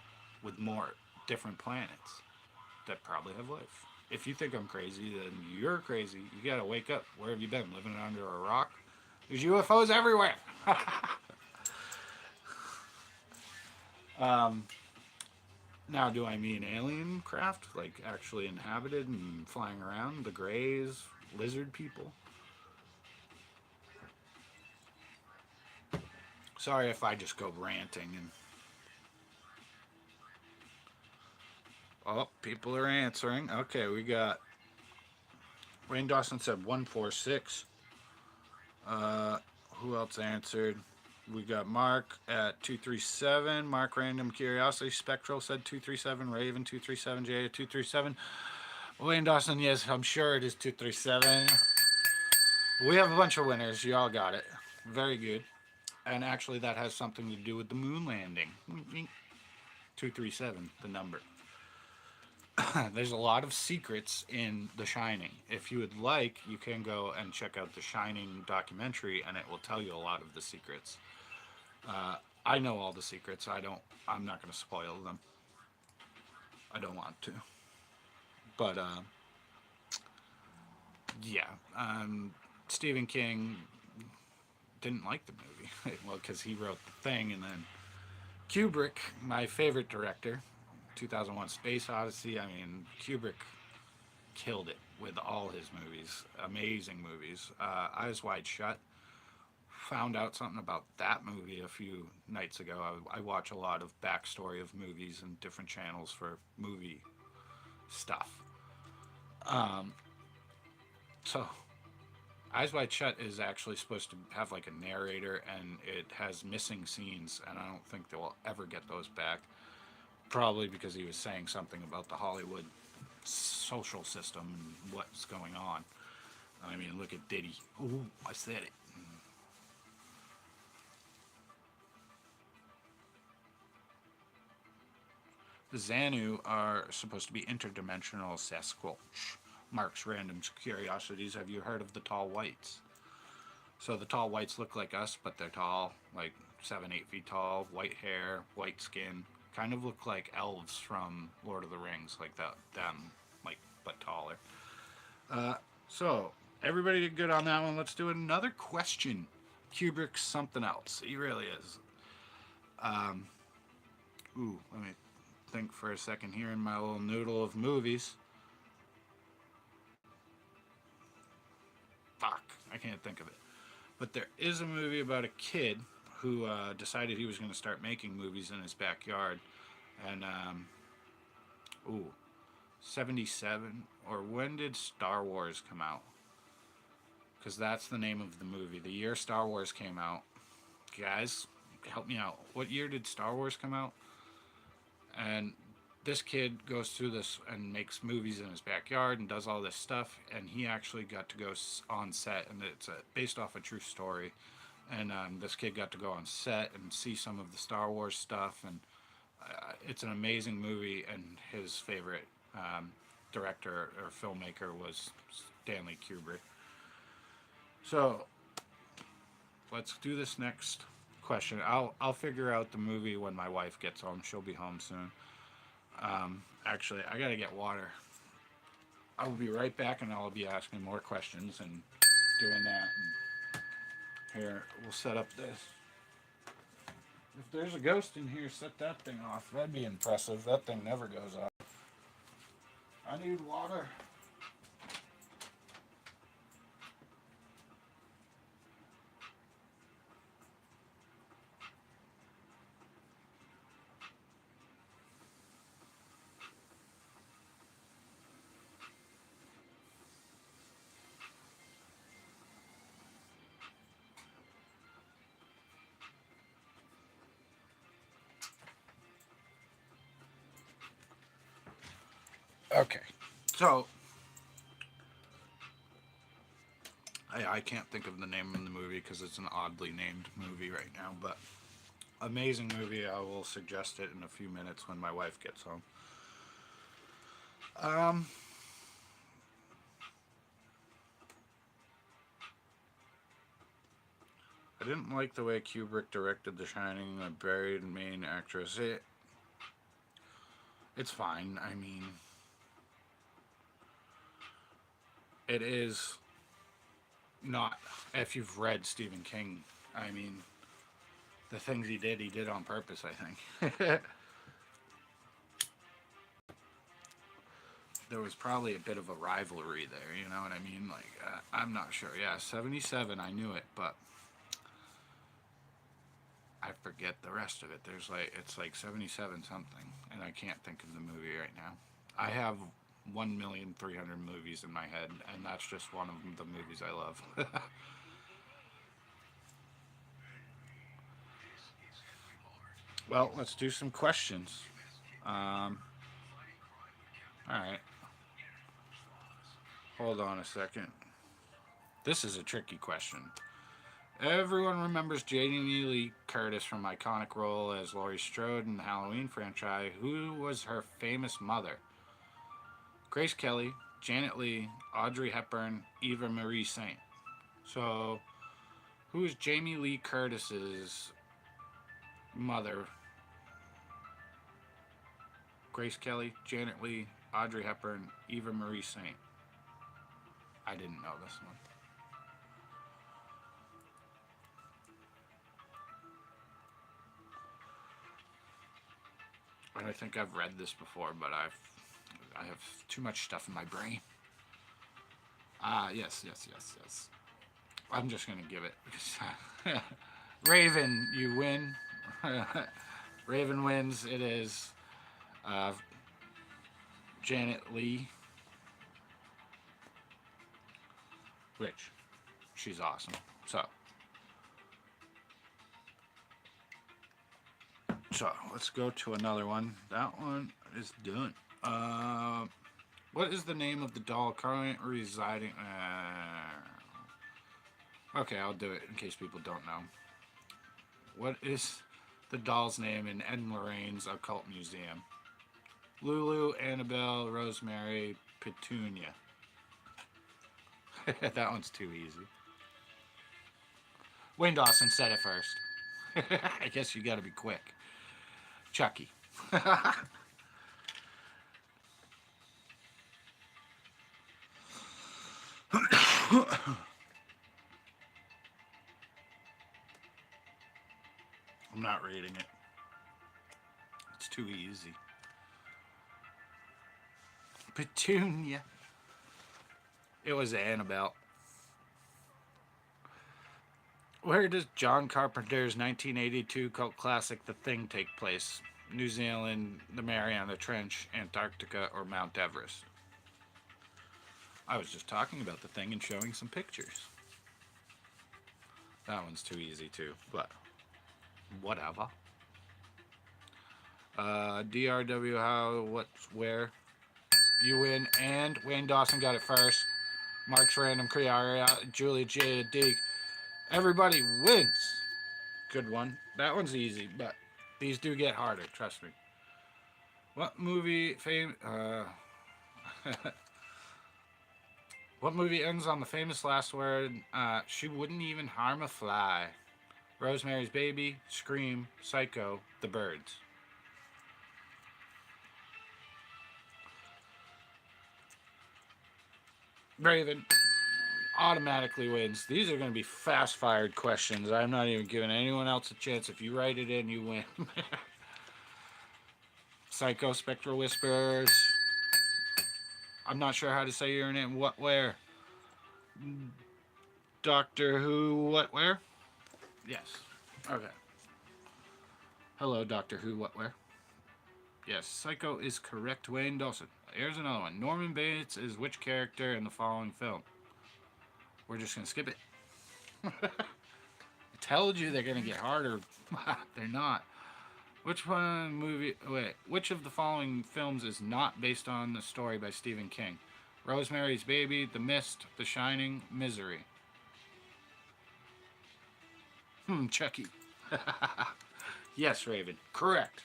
with more different planets that probably have life. If you think I'm crazy, then you're crazy. You gotta wake up. Where have you been? Living under a rock? There's UFOs everywhere. Now, do I mean alien craft, like actually inhabited and flying around? The Greys, lizard people? Sorry if I just go ranting and. Oh, people are answering. Okay, we got. Wayne Dawson said 146. Who else answered? We got Mark at 237. Mark Random Curiosity. Spectral said 237. Raven 237. Jay 237. Wayne Dawson, yes, I'm sure it is 237. We have a bunch of winners. You all got it. Very good. And actually, that has something to do with the moon landing. 237, the number. There's a lot of secrets in The Shining. If you would like, you can go and check out the Shining documentary, and it will tell you a lot of the secrets. I know all the secrets. I'm not going to spoil them. I don't want to. But yeah, Stephen King didn't like the movie. Well, because he wrote the thing, and then Kubrick, my favorite director, 2001: Space Odyssey. I mean, Kubrick killed it with all his movies. Amazing movies. Eyes Wide Shut. Found out something about that movie a few nights ago. I watch a lot of backstory of movies and different channels for movie stuff. So, Eyes Wide Shut is actually supposed to have like a narrator, and it has missing scenes, and I don't think they will ever get those back. Probably because he was saying something about the Hollywood social system and what's going on. I mean, look at Diddy. Ooh, I said it. The Xanu are supposed to be interdimensional Sasquatch. Mark's Random Curiosities. Have you heard of the tall whites? So the tall whites look like us, but they're tall, like 7, 8 feet tall, white hair, white skin. Kind of look like elves from Lord of the Rings, like them, like but taller. So everybody did good on that one. Let's do another question. Kubrick's something else. He really is. Let me think for a second here in my little noodle of movies. Fuck, I can't think of it. But there is a movie about a kid who decided he was going to start making movies in his backyard. And, 77? Or when did Star Wars come out? Because that's the name of the movie. The year Star Wars came out. Guys, help me out. What year did Star Wars come out? And this kid goes through this and makes movies in his backyard and does all this stuff, and he actually got to go on set, and it's based off a true story. And this kid got to go on set and see some of the Star Wars stuff, and it's an amazing movie. And his favorite director or filmmaker was Stanley Kubrick. So let's do this next question. I'll figure out the movie when my wife gets home. She'll be home soon. Actually, I gotta get water. I will be right back, and I'll be asking more questions and doing that. And here, we'll set up this. If there's a ghost in here, set that thing off. That'd be impressive. That thing never goes off. I need water. Okay, so I can't think of the name of the movie because it's an oddly named movie right now, but amazing movie. I will suggest it in a few minutes when my wife gets home. I didn't like the way Kubrick directed The Shining. The buried main actress. It's fine. I mean, it is not. If you've read Stephen King, I mean, the things he did on purpose, I think. There was probably a bit of a rivalry there, you know what I mean? Like, I'm not sure. Yeah, 77, I knew it, but I forget the rest of it. It's like 77 something, and I can't think of the movie right now. I have 1,300,000 movies in my head, and that's just one of the movies I love. Well, let's do some questions. Alright, hold on a second. This is a tricky question. Everyone remembers Jamie Lee Curtis from iconic role as Laurie Strode in the Halloween franchise. Who was her famous mother? Grace Kelly, Janet Leigh, Audrey Hepburn, Eva Marie Saint. So, who is Jamie Lee Curtis's mother? Grace Kelly, Janet Leigh, Audrey Hepburn, Eva Marie Saint. I didn't know this one. And I think I've read this before, but I have too much stuff in my brain. Ah, yes. I'm just gonna give it. Raven, you win. Raven wins. It is uh, Janet Leigh, which she's awesome. So let's go to another one. That one is done. What is the name of the doll currently residing? Okay, I'll do it in case people don't know. What is the doll's name in Ed and Lorraine's Occult Museum? Lulu, Annabelle, Rosemary, Petunia. That one's too easy. Wayne Dawson said it first. I guess you gotta be quick. Chucky. I'm not reading it. It's too easy. Petunia. It was Annabelle. Where does John Carpenter's 1982 cult classic The Thing take place? New Zealand, the Mariana Trench, Antarctica, or Mount Everest? I was just talking about The Thing and showing some pictures. That one's too easy too, but whatever. DRW, how, what, where? You win, and Wayne Dawson got it first. Mark's Random Kriaria, Julia J. D. Everybody wins. Good one. That one's easy, but these do get harder, trust me. What movie what movie ends on the famous last word, she wouldn't even harm a fly? Rosemary's Baby, Scream, Psycho, The Birds. Raven automatically wins. These are going to be fast-fired questions. I'm not even giving anyone else a chance. If you write it in, you win. Psycho, Spectral Whispers. I'm not sure how to say your name. What, where? Doctor Who, what, where? Yes. Okay. Hello, Doctor Who, what, where? Yes, Psycho is correct, Wayne Dawson. Here's another one. Norman Bates is which character in the following film? We're just going to skip it. I told you they're going to get harder. They're not. Which of the following films is not based on the story by Stephen King? Rosemary's Baby, The Mist, The Shining, Misery. Chucky. Yes, Raven. Correct.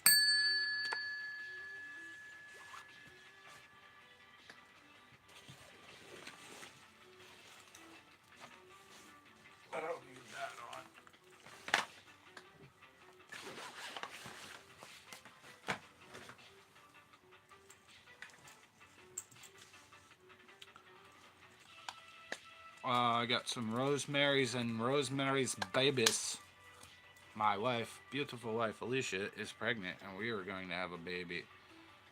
I don't need that on. I got some Rosemary's and Rosemary's Babies. My wife, beautiful wife Alicia, is pregnant and we are going to have a baby.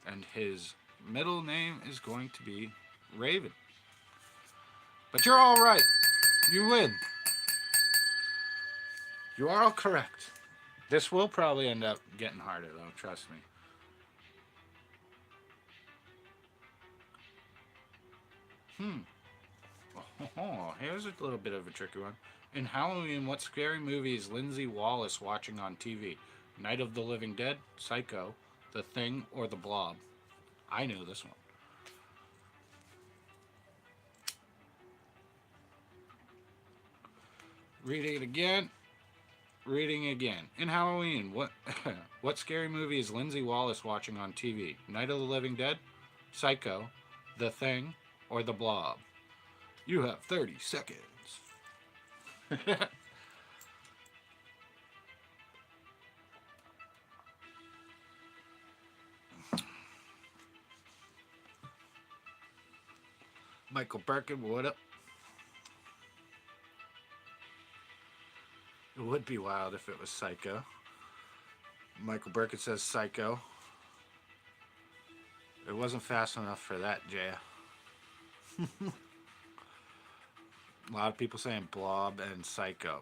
And his middle name is going to be Raven. But you're all right. You win. You are all correct. This will probably end up getting harder, though. Trust me. Oh, here's a little bit of a tricky one. In Halloween, what scary movie is Lindsay Wallace watching on TV? Night of the Living Dead, Psycho, The Thing, or The Blob? I knew this one. Reading it again. Reading again. In Halloween, what what scary movie is Lindsay Wallace watching on TV? Night of the Living Dead, Psycho, The Thing, or The Blob? You have 30 seconds. Michael Birkin, what up? It would be wild if it was Psycho. Michael Birkin says Psycho. It wasn't fast enough for that, Jay. A lot of people saying Blob and Psycho.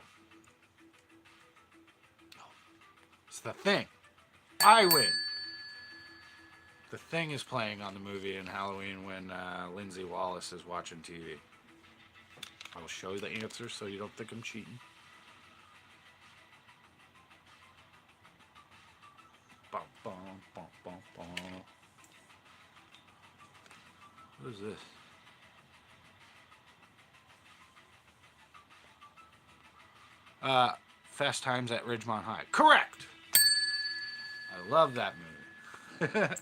It's The Thing. I win. The Thing is playing on the movie in Halloween when Lindsay Wallace is watching TV. I will show you the answer so you don't think I'm cheating. Bum, bum, bum, bum, bum. What is this? Fast Times at Ridgemont High. Correct! I love that movie.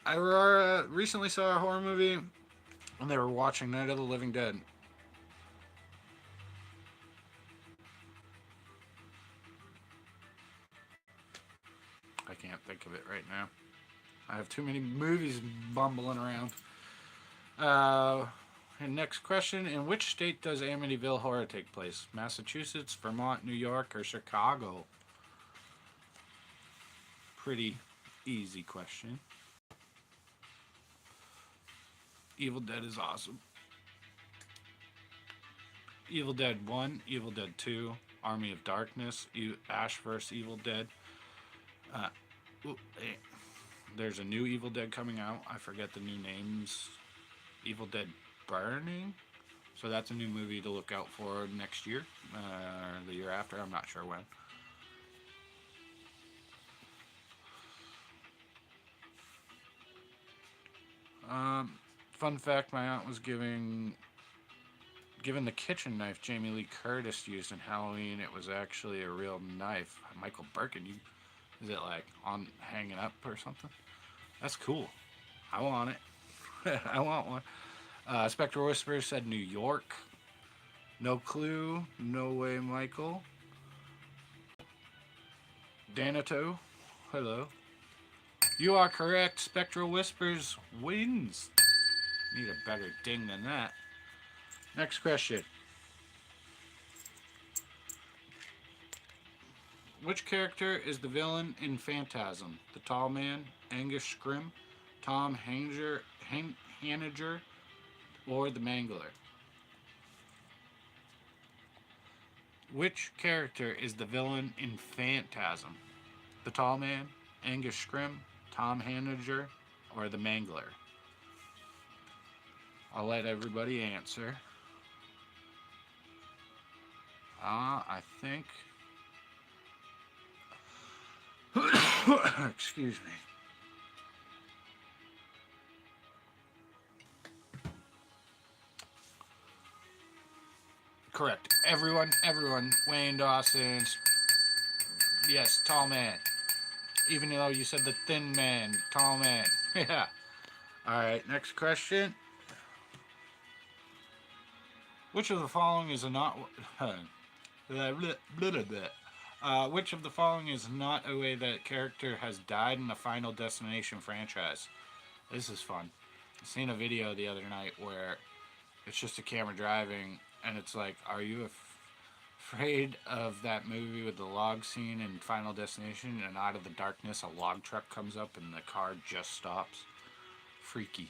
I recently saw a horror movie and they were watching Night of the Living Dead. I can't think of it right now. I have too many movies bumbling around. And next question, in which state does Amityville Horror take place? Massachusetts, Vermont, New York, or Chicago? Pretty easy question. Evil Dead is awesome. Evil Dead 1, Evil Dead 2, Army of Darkness, Ash vs. Evil Dead. There's a new Evil Dead coming out. I forget the new names. Evil Dead Burning. So that's a new movie to look out for next year. Or the year after. I'm not sure when. Fun fact, my aunt was given the kitchen knife Jamie Lee Curtis used in Halloween. It was actually a real knife. Michael Birkin, is it like on hanging up or something? That's cool. I want it. I want one. Spectral Whisperer said New York. No clue. No way, Michael. Danato, hello. You are correct. Spectral Whispers wins. Need a better ding than that. Next question. Which character is the villain in Phantasm? The Tall Man, Angus Scrim, Tom Hanager, or the Mangler? Which character is the villain in Phantasm? The Tall Man, Angus Scrim, Tom Hanager, or the Mangler? I'll let everybody answer. I think... Excuse me. Correct. Everyone. Wayne Dawson's. Yes, Tall Man. Even though you said the Thin Man, Tall Man. Yeah. Alright, next question. Which of the following is not... which of the following is not a way that character has died in the Final Destination franchise? This is fun. I seen a video the other night where it's just a camera driving, and it's like, are you afraid of that movie with the log scene in Final Destination, and out of the darkness a log truck comes up and the car just stops? Freaky.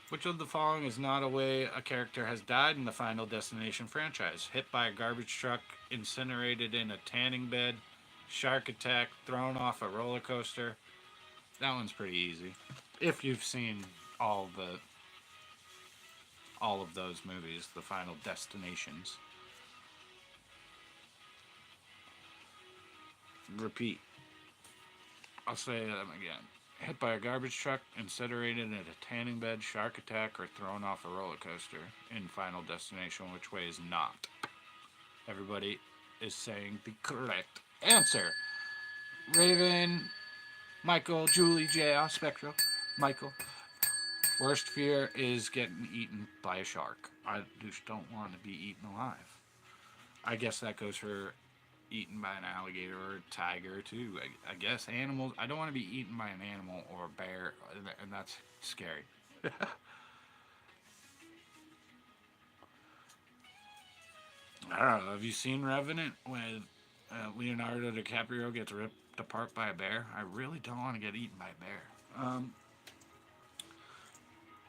Which of the following is not a way a character has died in the Final Destination franchise? Hit by a garbage truck, incinerated in a tanning bed, shark attack, thrown off a roller coaster. That one's pretty easy. If you've seen all of those movies, the Final Destinations. Repeat. I'll say them again. hit by a garbage truck, incinerated in a tanning bed, shark attack, or thrown off a roller coaster in Final Destination? Which way is not? Everybody is saying the correct answer. Raven, Michael, Julie, J.R., Spectral, Michael. Worst fear is getting eaten by a shark. I just don't want to be eaten alive. I guess that goes for eaten by an alligator or a tiger too. I guess animals. I don't want to be eaten by an animal or a bear, and that's scary. I don't know. Have you seen Revenant when Leonardo DiCaprio gets ripped apart by a bear? I really don't want to get eaten by a bear.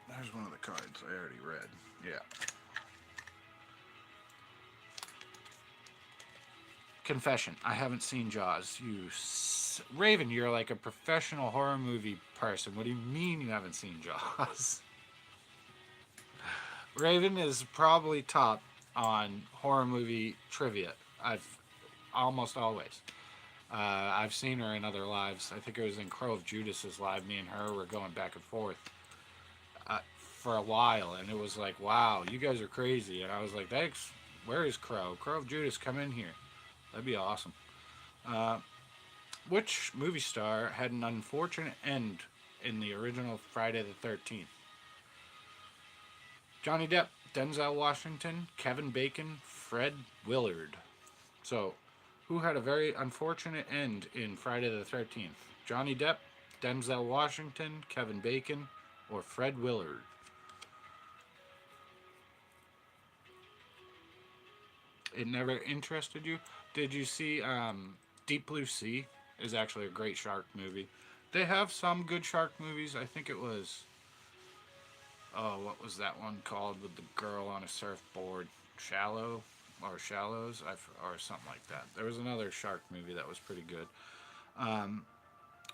There's one of the cards I already read. Yeah. Confession: I haven't seen Jaws. Raven, you're like a professional horror movie person. What do you mean you haven't seen Jaws? Raven is probably top on horror movie trivia. I've almost always. I've seen her in other lives. I think it was in Crow of Judas's live. Me and her were going back and forth for a while, and it was like, wow, you guys are crazy. And I was like, thanks. Where is Crow? Crow of Judas, come in here. That'd be awesome. Which movie star had an unfortunate end in the original Friday the 13th? Johnny Depp, Denzel Washington, Kevin Bacon, Fred Willard. So, who had a very unfortunate end in Friday the 13th? Johnny Depp, Denzel Washington, Kevin Bacon, or Fred Willard? It never interested you? Did you see Deep Blue Sea? Is actually a great shark movie. They have some good shark movies. I think it was, oh, what was that one called with the girl on a surfboard? Shallow or Shallows, or something like that. There was another shark movie that was pretty good.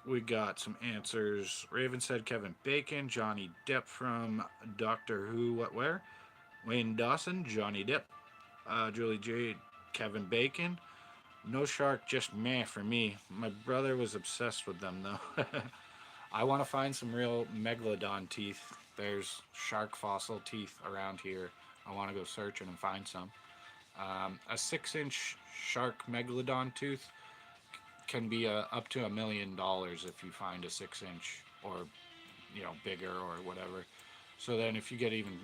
We got some answers. Raven said Kevin Bacon, Johnny Depp from Doctor Who. What? Where? Wayne Dawson, Johnny Depp, Julie J, Kevin Bacon. No shark, just meh for me. My brother was obsessed with them though. I want to find some real megalodon teeth. There's shark fossil teeth around here. I want to go searching and find some. A 6-inch shark megalodon tooth can be up to $1 million if you find a 6-inch or bigger or whatever. So then if you get even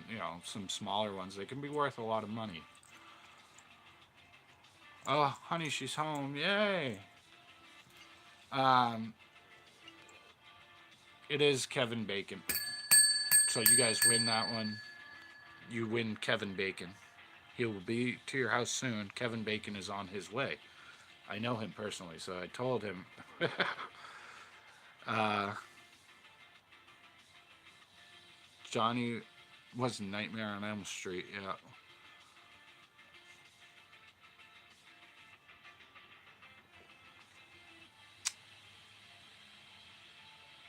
some smaller ones, they can be worth a lot of money. Oh, honey, she's home! Yay! It is Kevin Bacon. So you guys win that one. You win Kevin Bacon. He will be to your house soon. Kevin Bacon is on his way. I know him personally, so I told him. Johnny was Nightmare on Elm Street, yeah.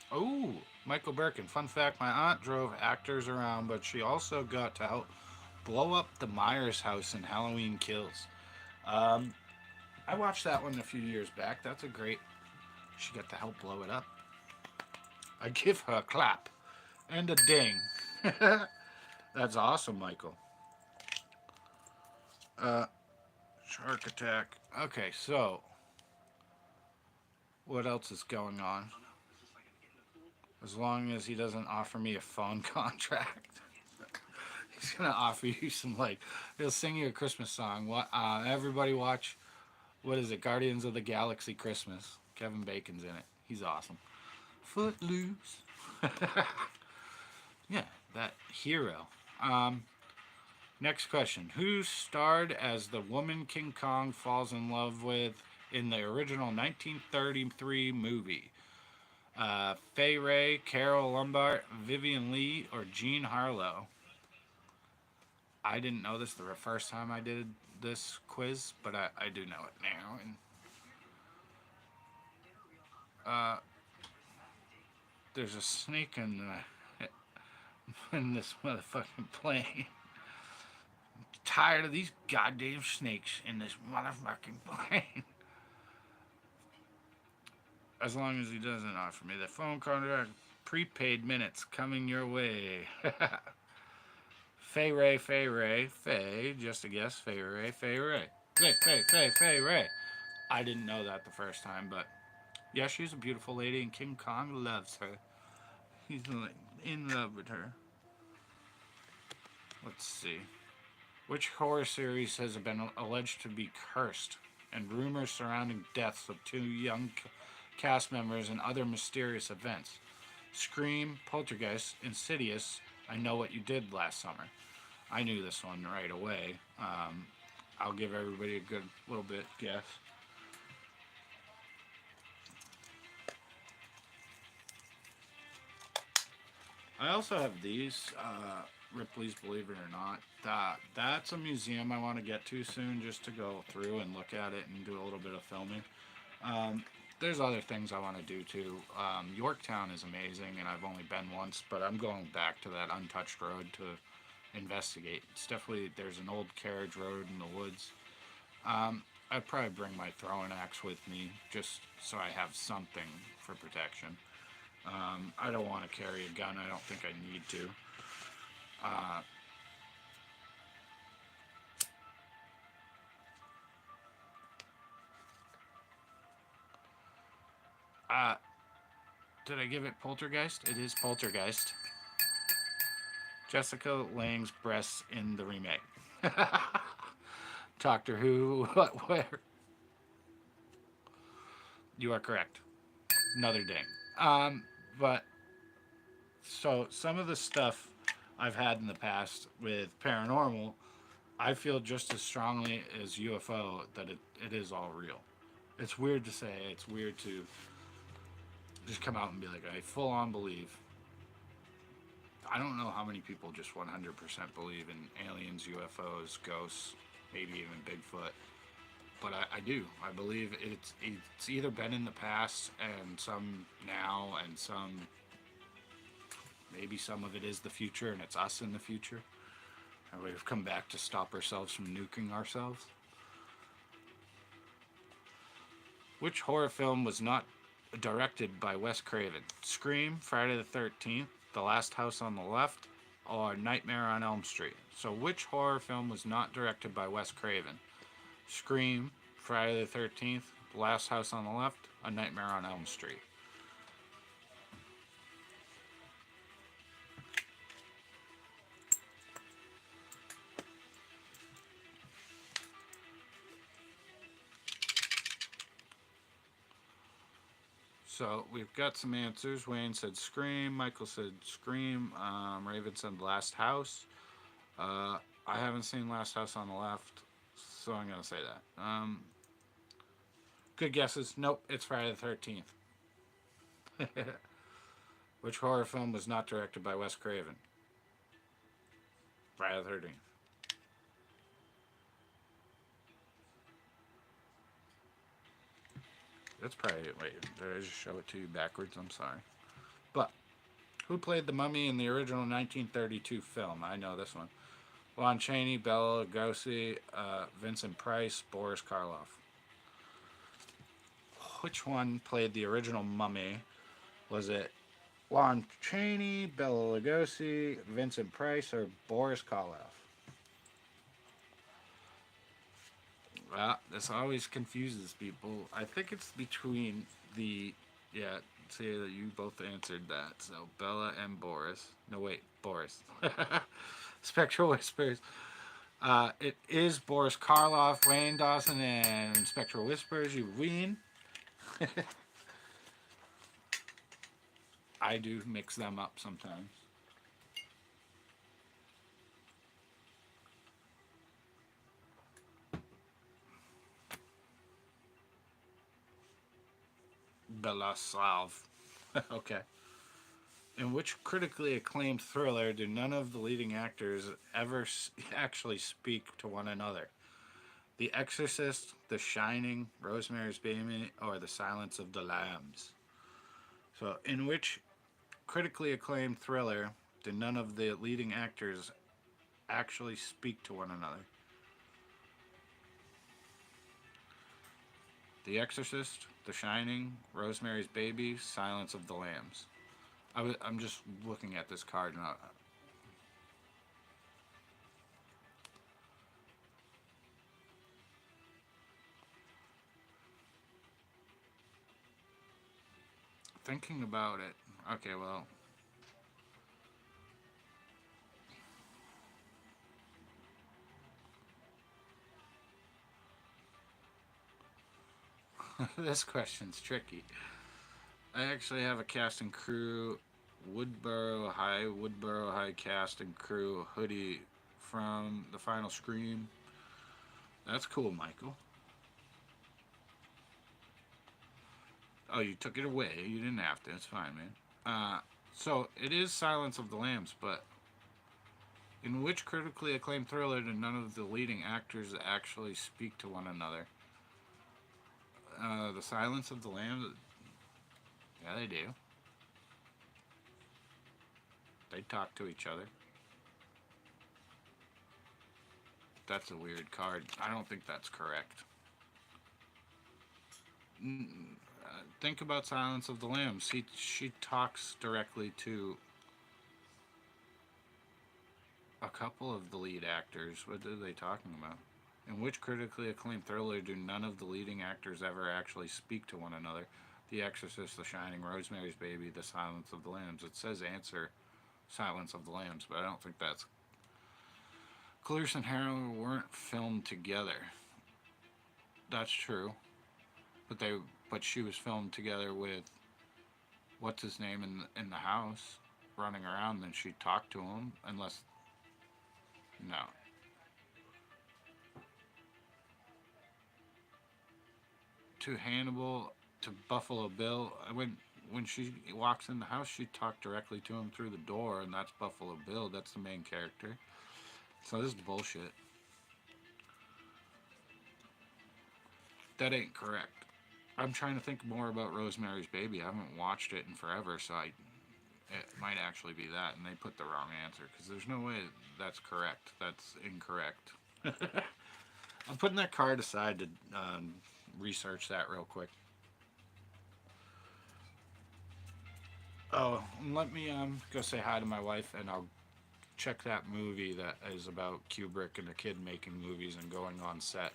Oh, Michael Birkin. Fun fact, my aunt drove actors around, but she also got to help blow up the Myers house in Halloween Kills. I watched that one a few years back. That's a great... She got to help blow it up. I give her a clap. And a ding. That's awesome, Michael. Shark attack. Okay, so... What else is going on? As long as he doesn't offer me a phone contract. He's gonna offer you some, like... He'll sing you a Christmas song. Everybody watch... What is it? Guardians of the Galaxy Christmas. Kevin Bacon's in it. He's awesome. Footloose. Yeah, that hero. Next question. Who starred as the woman King Kong falls in love with in the original 1933 movie? Fay Wray, Carol Lombard, Vivian Lee, or Jean Harlow? I didn't know this the first time I did this quiz, but I do know it now. And there's a snake in this motherfucking plane. I'm tired of these goddamn snakes in this motherfucking plane. As long as he doesn't offer me the phone contract, prepaid minutes coming your way. Fay Ray, Fay, just a guess, Fay Ray. Fay Ray. I didn't know that the first time, but yeah, she's a beautiful lady, and King Kong loves her. He's in love with her. Let's see. Which horror series has been alleged to be cursed, and rumors surrounding deaths of two young cast members and other mysterious events? Scream, Poltergeist, Insidious, I Know What You Did Last Summer. I knew this one right away. I'll give everybody a good little bit guess. I also have these, Ripley's Believe It or Not. That's a museum I want to get to soon, just to go through and look at it and do a little bit of filming. There's other things I want to do too. Yorktown is amazing, and I've only been once, but I'm going back to that untouched road to investigate. It's definitely, there's an old carriage road in the woods. I'd probably bring my throwing axe with me, just so I have something for protection. I don't want to carry a gun. I don't think I need to. Did I give it Poltergeist? It is Poltergeist. Jessica Lange's breasts in the remake. Doctor Who, what, where? You are correct. Another ding. But so some of the stuff I've had in the past with paranormal, I feel just as strongly as UFO that it is all real. It's weird to say. It's weird to just come out and be like, I full on believe. I don't know how many people just 100% believe in aliens, UFOs, ghosts, maybe even Bigfoot. But I do. I believe it's either been in the past and some now and some, maybe some of it is the future and it's us in the future. And we've come back to stop ourselves from nuking ourselves. Which horror film was not directed by Wes Craven? Scream, Friday the 13th, The Last House on the Left, or Nightmare on Elm Street? So which horror film was not directed by Wes Craven? Scream, Friday the 13th, The Last House on the Left, A Nightmare on Elm Street. So we've got some answers. Wayne said Scream. Michael said Scream. Raven said Last House. I haven't seen Last House on the Left, so I'm going to say that. Good guesses. Nope, it's Friday the 13th. Which horror film was not directed by Wes Craven? Friday the 13th. That's probably, wait, did I just show it to you backwards? I'm sorry. But, who played the mummy in the original 1932 film? I know this one. Lon Chaney, Bela Lugosi, Vincent Price, Boris Karloff. Which one played the original mummy? Was it Lon Chaney, Bela Lugosi, Vincent Price, or Boris Karloff? Well, this always confuses people. I think it's between the, yeah, see that you both answered that. So Bella and Boris. No, wait, Boris. Spectral Whispers. It is Boris Karloff, Wayne Dawson, and Spectral Whispers. You win. I do mix them up sometimes. Belaslav. Okay. In which critically acclaimed thriller do none of the leading actors ever actually speak to one another? The Exorcist, The Shining, Rosemary's Baby, or The Silence of the Lambs? So, in which critically acclaimed thriller do none of the leading actors actually speak to one another? The Exorcist, The Shining, Rosemary's Baby, Silence of the Lambs. I'm just looking at this card and thinking about it. Okay, well, this question's tricky. I actually have a cast and crew Woodborough High cast and crew hoodie from the final Scream. That's cool, Michael. Oh, you took it away. You didn't have to. It's fine, man. So it is Silence of the Lambs, but in which critically acclaimed thriller do none of the leading actors actually speak to one another? The Silence of the Lambs. Yeah, they do. They talk to each other. That's a weird card. I don't think that's correct. Think about Silence of the Lambs. She talks directly to a couple of the lead actors. What are they talking about? In which critically acclaimed thriller do none of the leading actors ever actually speak to one another? The Exorcist, The Shining, Rosemary's Baby, The Silence of the Lambs. It says answer Silence of the Lambs, but I don't think that's. Clarisse and Harrow weren't filmed together. That's true, but she was filmed together with what's his name in the house, running around. Then she talked to him, unless no. To Hannibal, to Buffalo Bill. When she walks in the house, she talked directly to him through the door, and that's Buffalo Bill. That's the main character. So this is bullshit. That ain't correct. I'm trying to think more about Rosemary's Baby. I haven't watched it in forever, so it might actually be that, and they put the wrong answer because there's no way that's correct. That's incorrect. I'm putting that card aside to research that real quick. Oh, let me go say hi to my wife, and I'll check that movie that is about Kubrick and a kid making movies and going on set.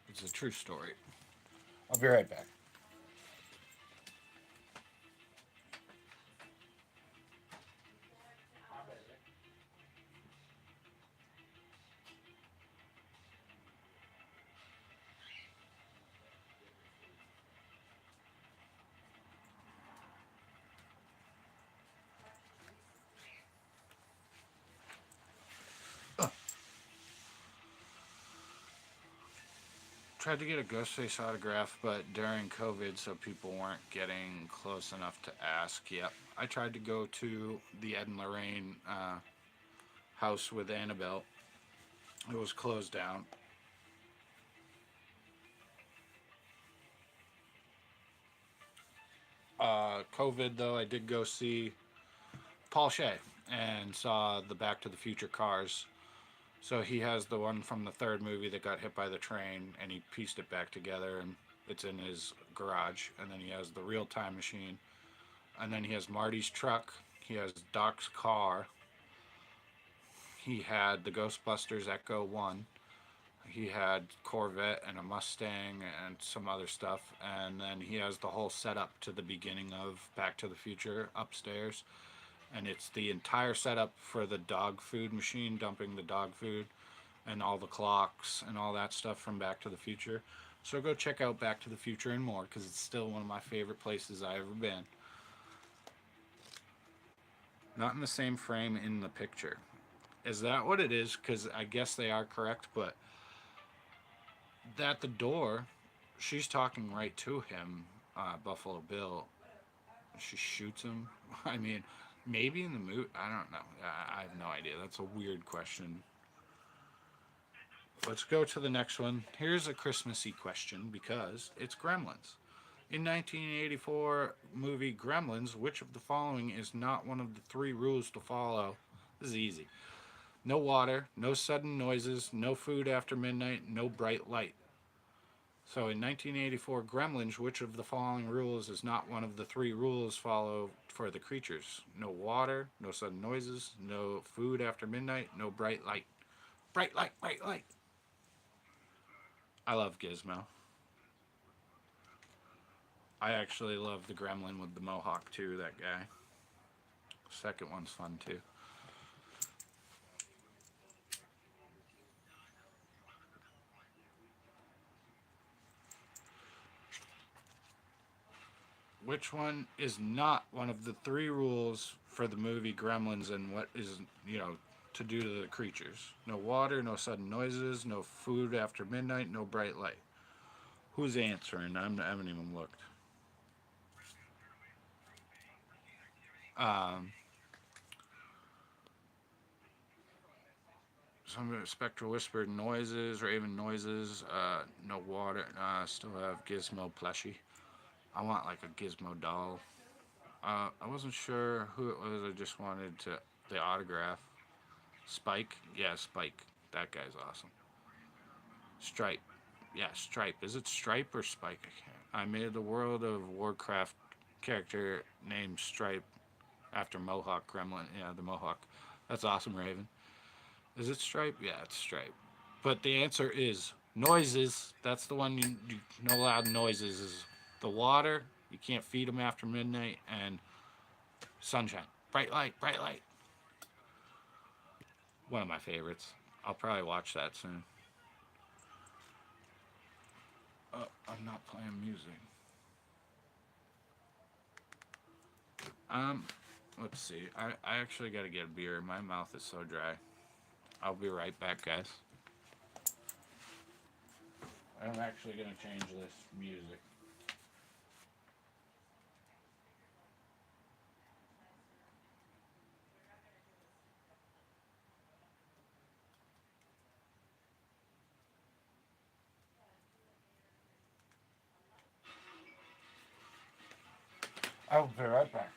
It's a true story. I'll be right back. Tried to get a Ghostface autograph, but during COVID, so people weren't getting close enough to ask. Yep. I tried to go to the Ed and Lorraine house with Annabelle. It was closed down. COVID, though, I did go see Paul Shea and saw the Back to the Future cars. So he has the one from the third movie that got hit by the train, and he pieced it back together, and it's in his garage. And then he has the real time machine, and then he has Marty's truck. He has Doc's car. He had the Ghostbusters Echo One. He had Corvette and a Mustang and some other stuff, and then he has the whole setup to the beginning of Back to the Future upstairs, and it's the entire setup for the dog food machine dumping the dog food and all the clocks and all that stuff from Back to the Future. So go check out Back to the Future and more because it's still one of my favorite places I've ever been. Not in the same frame in the picture. Is that what it is? Because I guess they are correct, but at the door, she's talking right to him, Buffalo Bill. She shoots him. I mean, maybe in the movie. I don't know. I have no idea. That's a weird question. Let's go to the next one. Here's a Christmassy question because it's Gremlins. In 1984 movie Gremlins, which of the following is not one of the three rules to follow? This is easy. No water, no sudden noises, no food after midnight, no bright light. So in 1984 Gremlins, which of the following rules is not one of the three rules followed for the creatures? No water, no sudden noises, no food after midnight, no bright light. Bright light, bright light. I love Gizmo. I actually love the gremlin with the mohawk too, that guy. Second one's fun too. Which one is not one of the three rules for the movie Gremlins, and what is, to do to the creatures? No water, no sudden noises, no food after midnight, no bright light. Who's answering? I haven't even looked. Um, some spectral whispered noises, raven noises, no water. Still have Gizmo plushie. I want like a Gizmo doll. I wasn't sure who it was. I just wanted the autograph. Spike, yeah, Spike. That guy's awesome. Stripe, yeah, Stripe. Is it Stripe or Spike? I made the World of Warcraft character named Stripe after Mohawk Gremlin. Yeah, the Mohawk. That's awesome, Raven. Is it Stripe? Yeah, it's Stripe. But the answer is noises. That's the one no loud noises. Is the water. You can't feed them after midnight, and sunshine. Bright light, bright light. One of my favorites. I'll probably watch that soon. I'm not playing music. Um, let's see. I actually got to get a beer. My mouth is so dry. I'll be right back, guys. I'm actually going to change this music. I'll be right back.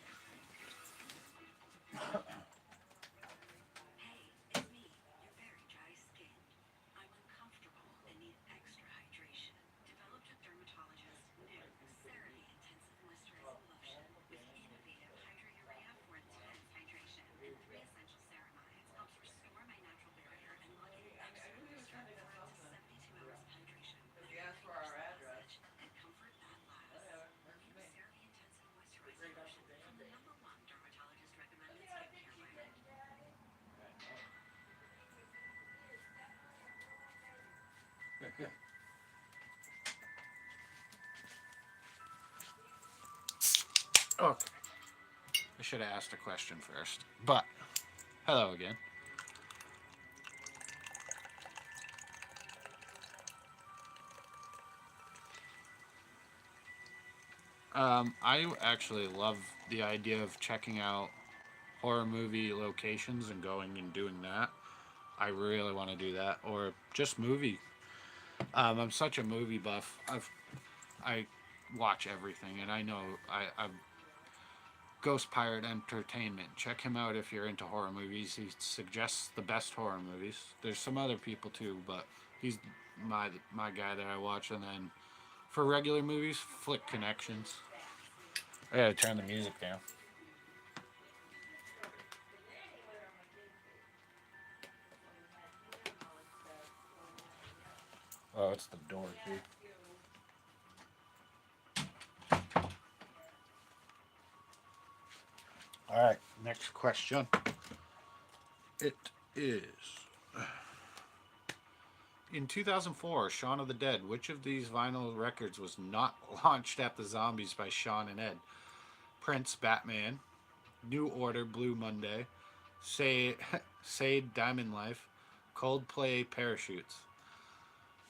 Okay. I should have asked a question first. But, hello again. I actually love the idea of checking out horror movie locations and going and doing that. I really want to do that, or just movie. I'm such a movie buff. I watch everything, and I know I Ghost Pirate Entertainment. Check him out if you're into horror movies. He suggests the best horror movies. There's some other people too, but he's my guy that I watch. And then for regular movies, Flick Connections. I gotta turn the music down. Oh, it's the door too. All right, next question. It is. In 2004, Shaun of the Dead, which of these vinyl records was not launched at the Zombies by Sean and Ed? Prince, Batman, New Order, Blue Monday, Say, Sade, Diamond Life, Coldplay, Parachutes.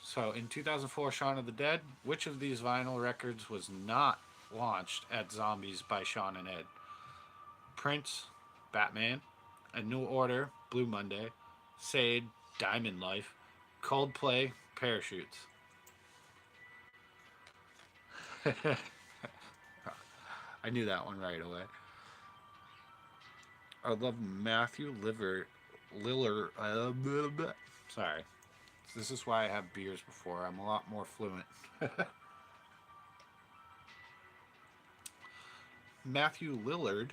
So in 2004, Shaun of the Dead, which of these vinyl records was not launched at Zombies by Sean and Ed? Prince, Batman, A New Order, Blue Monday, Sade, Diamond Life, Coldplay, Parachutes. I knew that one right away. I love Matthew Lillard. Sorry, This is why I have beers before. I'm a lot more fluent. Matthew Lillard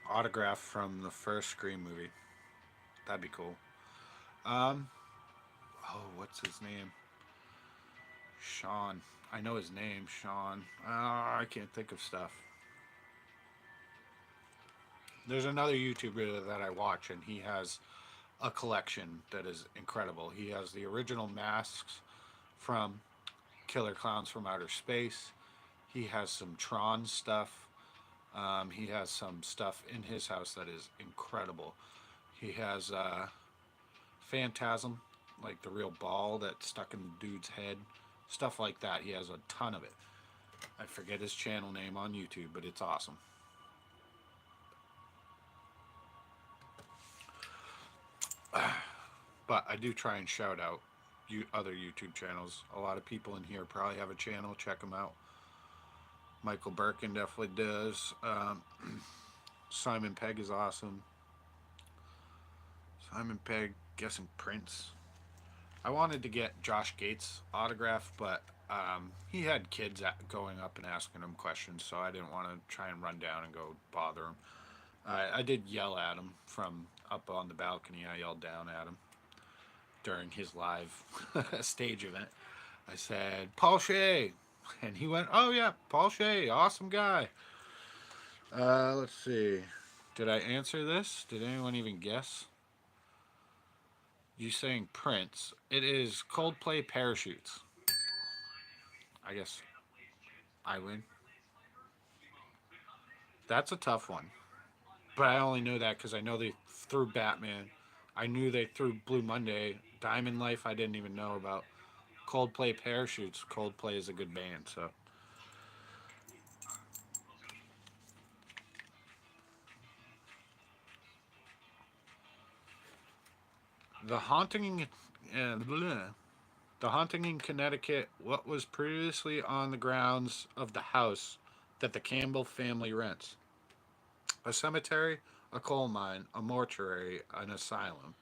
autograph from the first Scream movie. That'd be cool. Um, oh, what's his name? Sean. I know his name, Sean. I can't think of stuff. There's another YouTuber that I watch, and he has a collection that is incredible. He has the original masks from Killer Clowns from Outer Space. He has some Tron stuff. He has some stuff in his house that is incredible. He has Phantasm, like the real ball that's stuck in the dude's head. Stuff like that. He has a ton of it. I forget his channel name on YouTube, but it's awesome. But I do try and shout out other YouTube channels. A lot of people in here probably have a channel. Check them out. Michael Birkin definitely does. Simon Pegg is awesome. Simon Pegg, guessing Prince. I wanted to get Josh Gates' autograph, but he had kids going up and asking him questions, so I didn't want to try and run down and go bother him. I did yell at him from up on the balcony. I yelled down at him during his live stage event. I said, Paul Shea. And he went, oh yeah, Paul Shea, awesome guy. Let's see. Did I answer this? Did anyone even guess? You saying Prince. It is Coldplay Parachutes. I guess I win. That's a tough one. But I only know that because I know they threw Batman. I knew they threw Blue Monday. Diamond Life I didn't even know about. Coldplay Parachutes. Coldplay is a good band, so. The Haunting The Haunting in Connecticut, what was previously on the grounds of the house that the Campbell family rents? A cemetery, a coal mine, a mortuary, an asylum.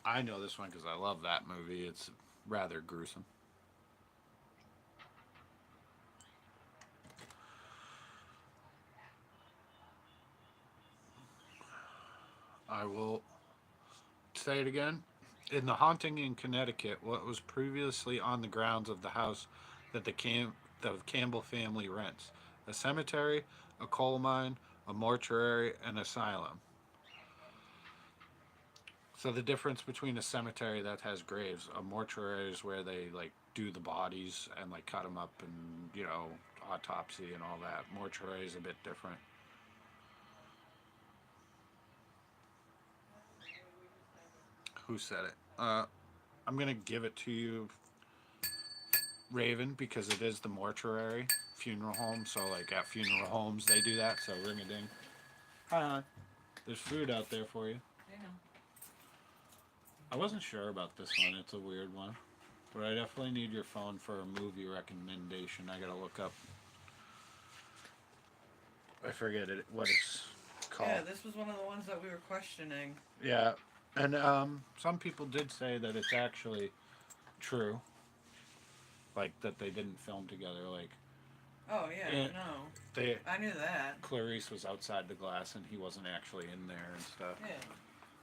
I know this one because I love that movie. It's rather gruesome. I will say it again. In The Haunting in Connecticut, what was previously on the grounds of the house that the Campbell family rents? A cemetery, a coal mine, a mortuary, an asylum. So the difference between a cemetery that has graves, a mortuary is where they like do the bodies and like cut them up and autopsy and all that. Mortuary is a bit different. Who said it? I'm gonna give it to you, Raven, because it is the mortuary funeral home. So like at funeral homes they do that. So ring a ding. Hi. There's food out there for you. I know. I wasn't sure about this one. It's a weird one. But I definitely need your phone for a movie recommendation. I gotta look up. I forget what it's called.
Yeah, this was one of the ones that we were questioning.
Yeah, and some people did say that it's actually true. Like that they didn't film together. Like.
Oh yeah, no. I knew that.
Clarice was outside the glass and he wasn't actually in there and stuff.
Yeah.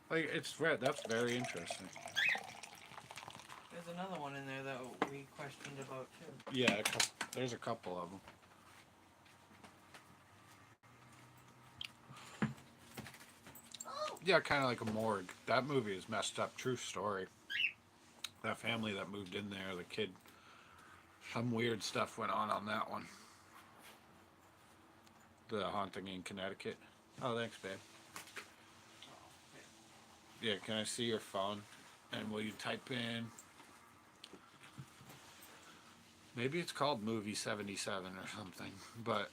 Like that's very interesting.
There's another one in there that we questioned about too.
Yeah, there's a couple of them. Yeah, kind of like a morgue. That movie is messed up. True story. That family that moved in there, the kid, some weird stuff went on that one. The Haunting in Connecticut. Oh, thanks, babe. Yeah, can I see your phone? And will you type in... Maybe it's called Movie 77 or something, but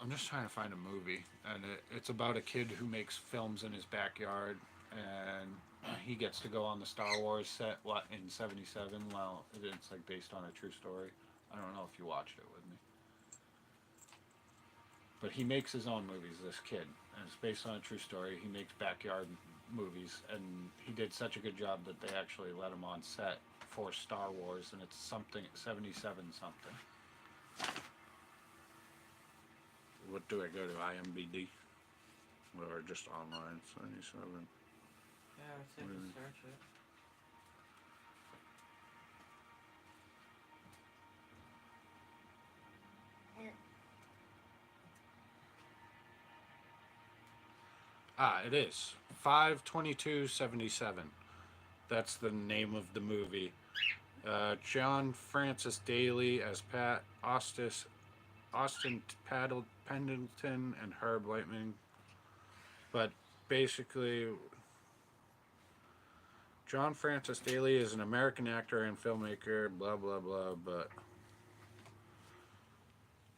I'm just trying to find a movie. And it's about a kid who makes films in his backyard, and he gets to go on the Star Wars set, in 77? Well, it's like based on a true story. I don't know if you watched it with me. But he makes his own movies, this kid. And it's based on a true story. He makes backyard movies. And he did such a good job that they actually let him on set for Star Wars. And it's something, 77 something. What do I go to? IMDb? Or just online? 77.
Yeah, I would say just search it.
It is 5/22/77. That's the name of the movie. John Francis Daly as Pat, Austin Pendleton, and Herb Lightman. But basically, John Francis Daly is an American actor and filmmaker. Blah blah blah. But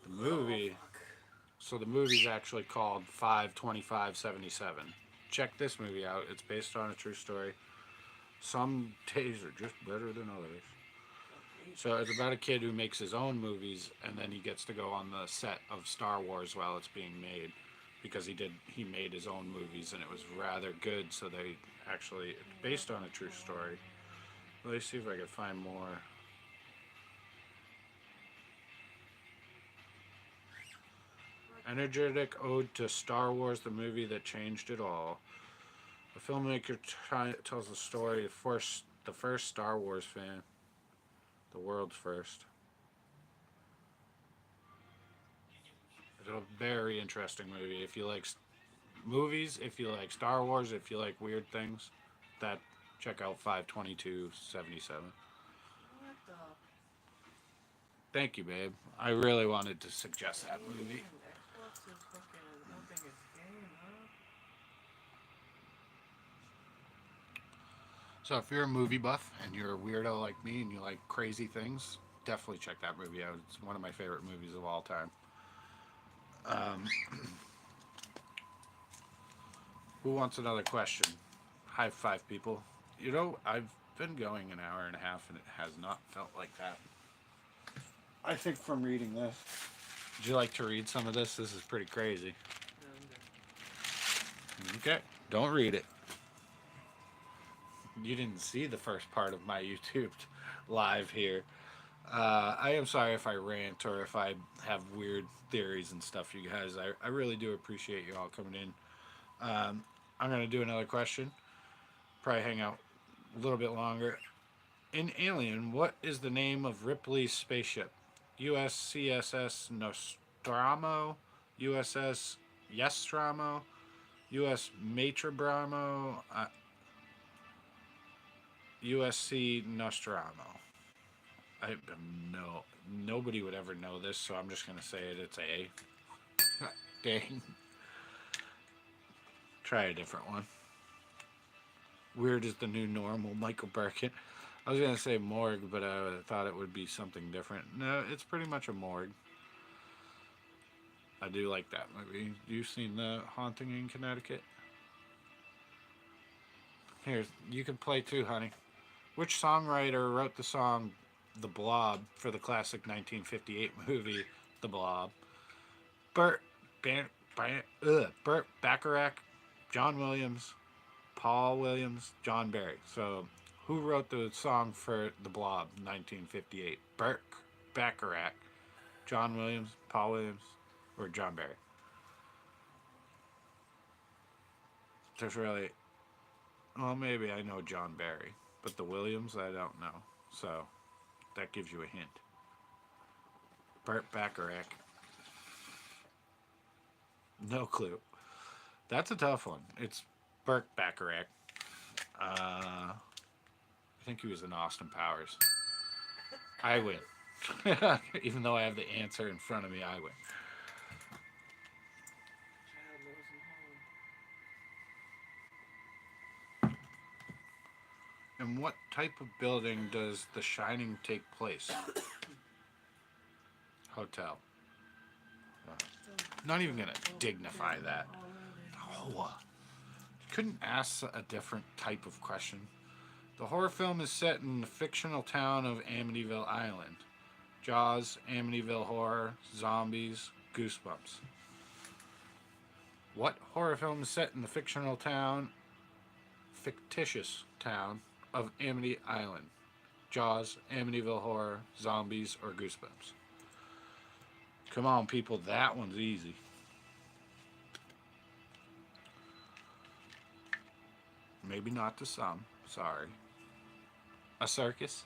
the movie. So the movie's actually called 5/25/77. Check this movie out. It's based on a true story. Some days are just better than others. So it's about a kid who makes his own movies, and then he gets to go on the set of Star Wars while it's being made, because he made his own movies, and it was rather good. So they actually, it's based on a true story. Let me see if I can find more. Energetic ode to Star Wars, the movie that changed it all. The filmmaker tells the story of the first Star Wars fan, the world's first. It's a very interesting movie. If you like movies, if you like Star Wars, if you like weird things, check out 5/22/77.
What the?
Thank you, babe. I really wanted to suggest that movie.
Xbox is fucking helping its game, huh?
So if you're a movie buff and you're a weirdo like me and you like crazy things, definitely check that movie out. It's one of my favorite movies of all time. Who wants another question? High five, people. You know, I've been going an hour and a half and it has not felt like that. I think from reading this. Would you like to read some of this? This is pretty crazy. Okay, don't read it. You didn't see the first part of my YouTube live here. I am sorry if I rant or if I have weird theories and stuff, you guys. I really do appreciate you all coming in. I'm going to do another question. Probably hang out a little bit longer. In Alien, what is the name of Ripley's spaceship? USCSS Nostromo, USS Yestramo, US Maitre Bramo, USC Nostromo. Nobody would ever know this, so I'm just going to say it. It's A. Dang. Try a different one. Weird is the new normal, Michael Birkin. I was going to say morgue, but I thought it would be something different. No, it's pretty much a morgue. I do like that movie. You seen The Haunting in Connecticut? Here, you can play too, honey. Which songwriter wrote the song The Blob for the classic 1958 movie The Blob? Burt Bacharach, John Williams, Paul Williams, John Barry. So, who wrote the song for The Blob 1958? Burt Bacharach, John Williams, Paul Williams, or John Barry? There's really... Well, maybe I know John Barry, but the Williams, I don't know. So, that gives you a hint. Burt Bacharach. No clue. That's a tough one. It's Burt Bacharach. I think he was in Austin Powers. I win. Even though I have the answer in front of me, I win. In what type of building does The Shining take place? Hotel. Not even gonna dignify that. No. Couldn't ask a different type of question. The horror film is set in the fictional town of Amityville Island. Jaws, Amityville Horror, Zombies, Goosebumps. What horror film is set in the fictitious town of Amity Island? Jaws, Amityville Horror, Zombies, or Goosebumps? Come on, people, that one's easy. Maybe not to some. Sorry. A circus?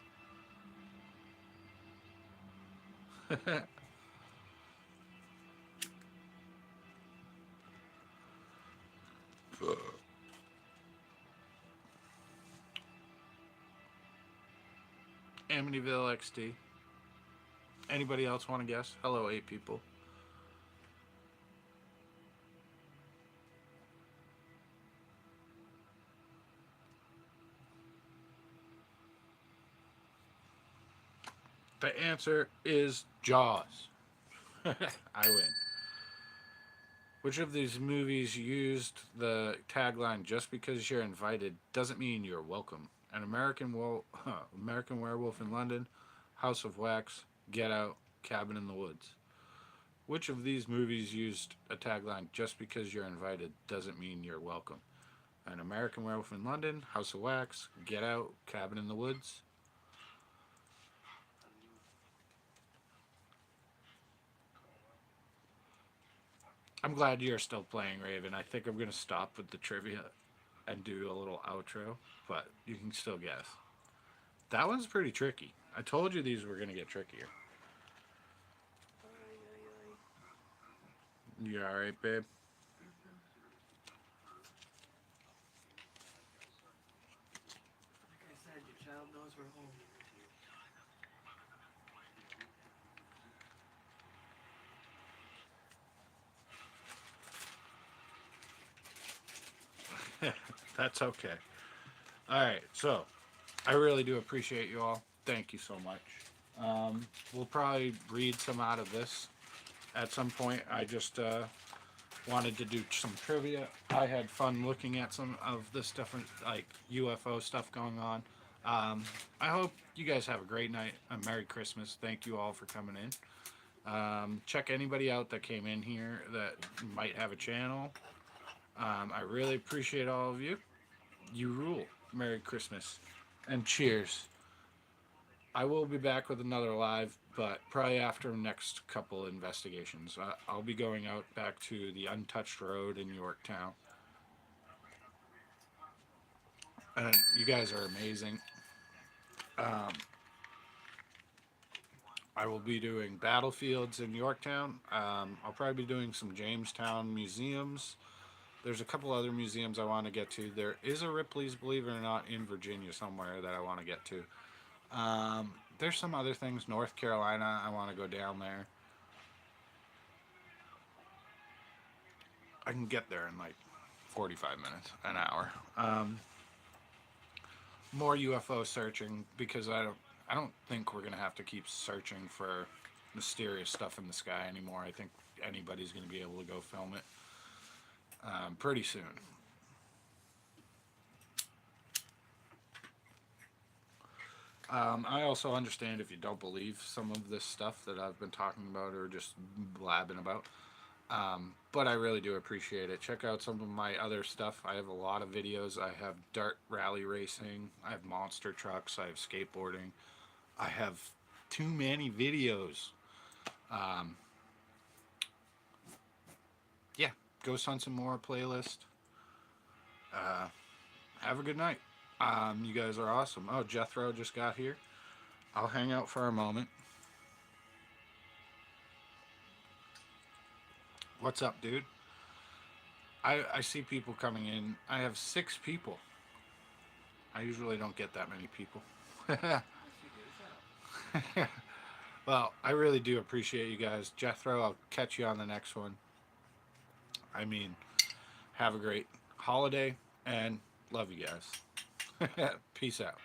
Amityville XD. Anybody else want to guess? Hello, 8 people. The answer is Jaws. I win. Which of these movies used the tagline "Just because you're invited doesn't mean you're welcome"? American Werewolf in London, House of Wax, Get Out, Cabin in the Woods. Which of these movies used a tagline "Just because you're invited doesn't mean you're welcome"? An American Werewolf in London, House of Wax, Get Out, Cabin in the Woods. I'm glad you're still playing, Raven. I think I'm going to stop with the trivia and do a little outro, but you can still guess. That one's pretty tricky. I told you these were going to get trickier. You alright, babe?
Like I said, your child knows we're home.
That's okay. Alright, so I really do appreciate you all. Thank you so much. We'll probably read some out of this at some point. I just wanted to do some trivia. I had fun looking at some of this different like UFO stuff going on. I hope you guys have a great night. A Merry Christmas. Thank you all for coming in. Check anybody out that came in here that might have a channel. I really appreciate all of you. You rule. Merry Christmas. And cheers. I will be back with another live, but probably after next couple investigations. I'll be going out back to the Untouched Road in Yorktown. And you guys are amazing. I will be doing battlefields in Yorktown. I'll probably be doing some Jamestown museums. There's a couple other museums I want to get to. There is a Ripley's, believe it or not, in Virginia somewhere that I want to get to. There's some other things. North Carolina, I want to go down there. I can get there in like 45 minutes, an hour. More UFO searching because I don't think we're gonna have to keep searching for mysterious stuff in the sky anymore. I think anybody's gonna be able to go film it pretty soon. I also understand if you don't believe some of this stuff that I've been talking about or just blabbing about. But I really do appreciate it. Check out some of my other stuff. I have a lot of videos. I have dirt rally racing. I have monster trucks. I have skateboarding. I have too many videos. Yeah, Ghost Hunts and More playlist. Have a good night. You guys are awesome. Oh, Jethro just got here. I'll hang out for a moment. What's up, dude? I see people coming in. I have 6 people. I usually don't get that many people. Well, I really do appreciate you guys. Jethro, I'll catch you on the next one. I mean, have a great holiday and love you guys. Peace out.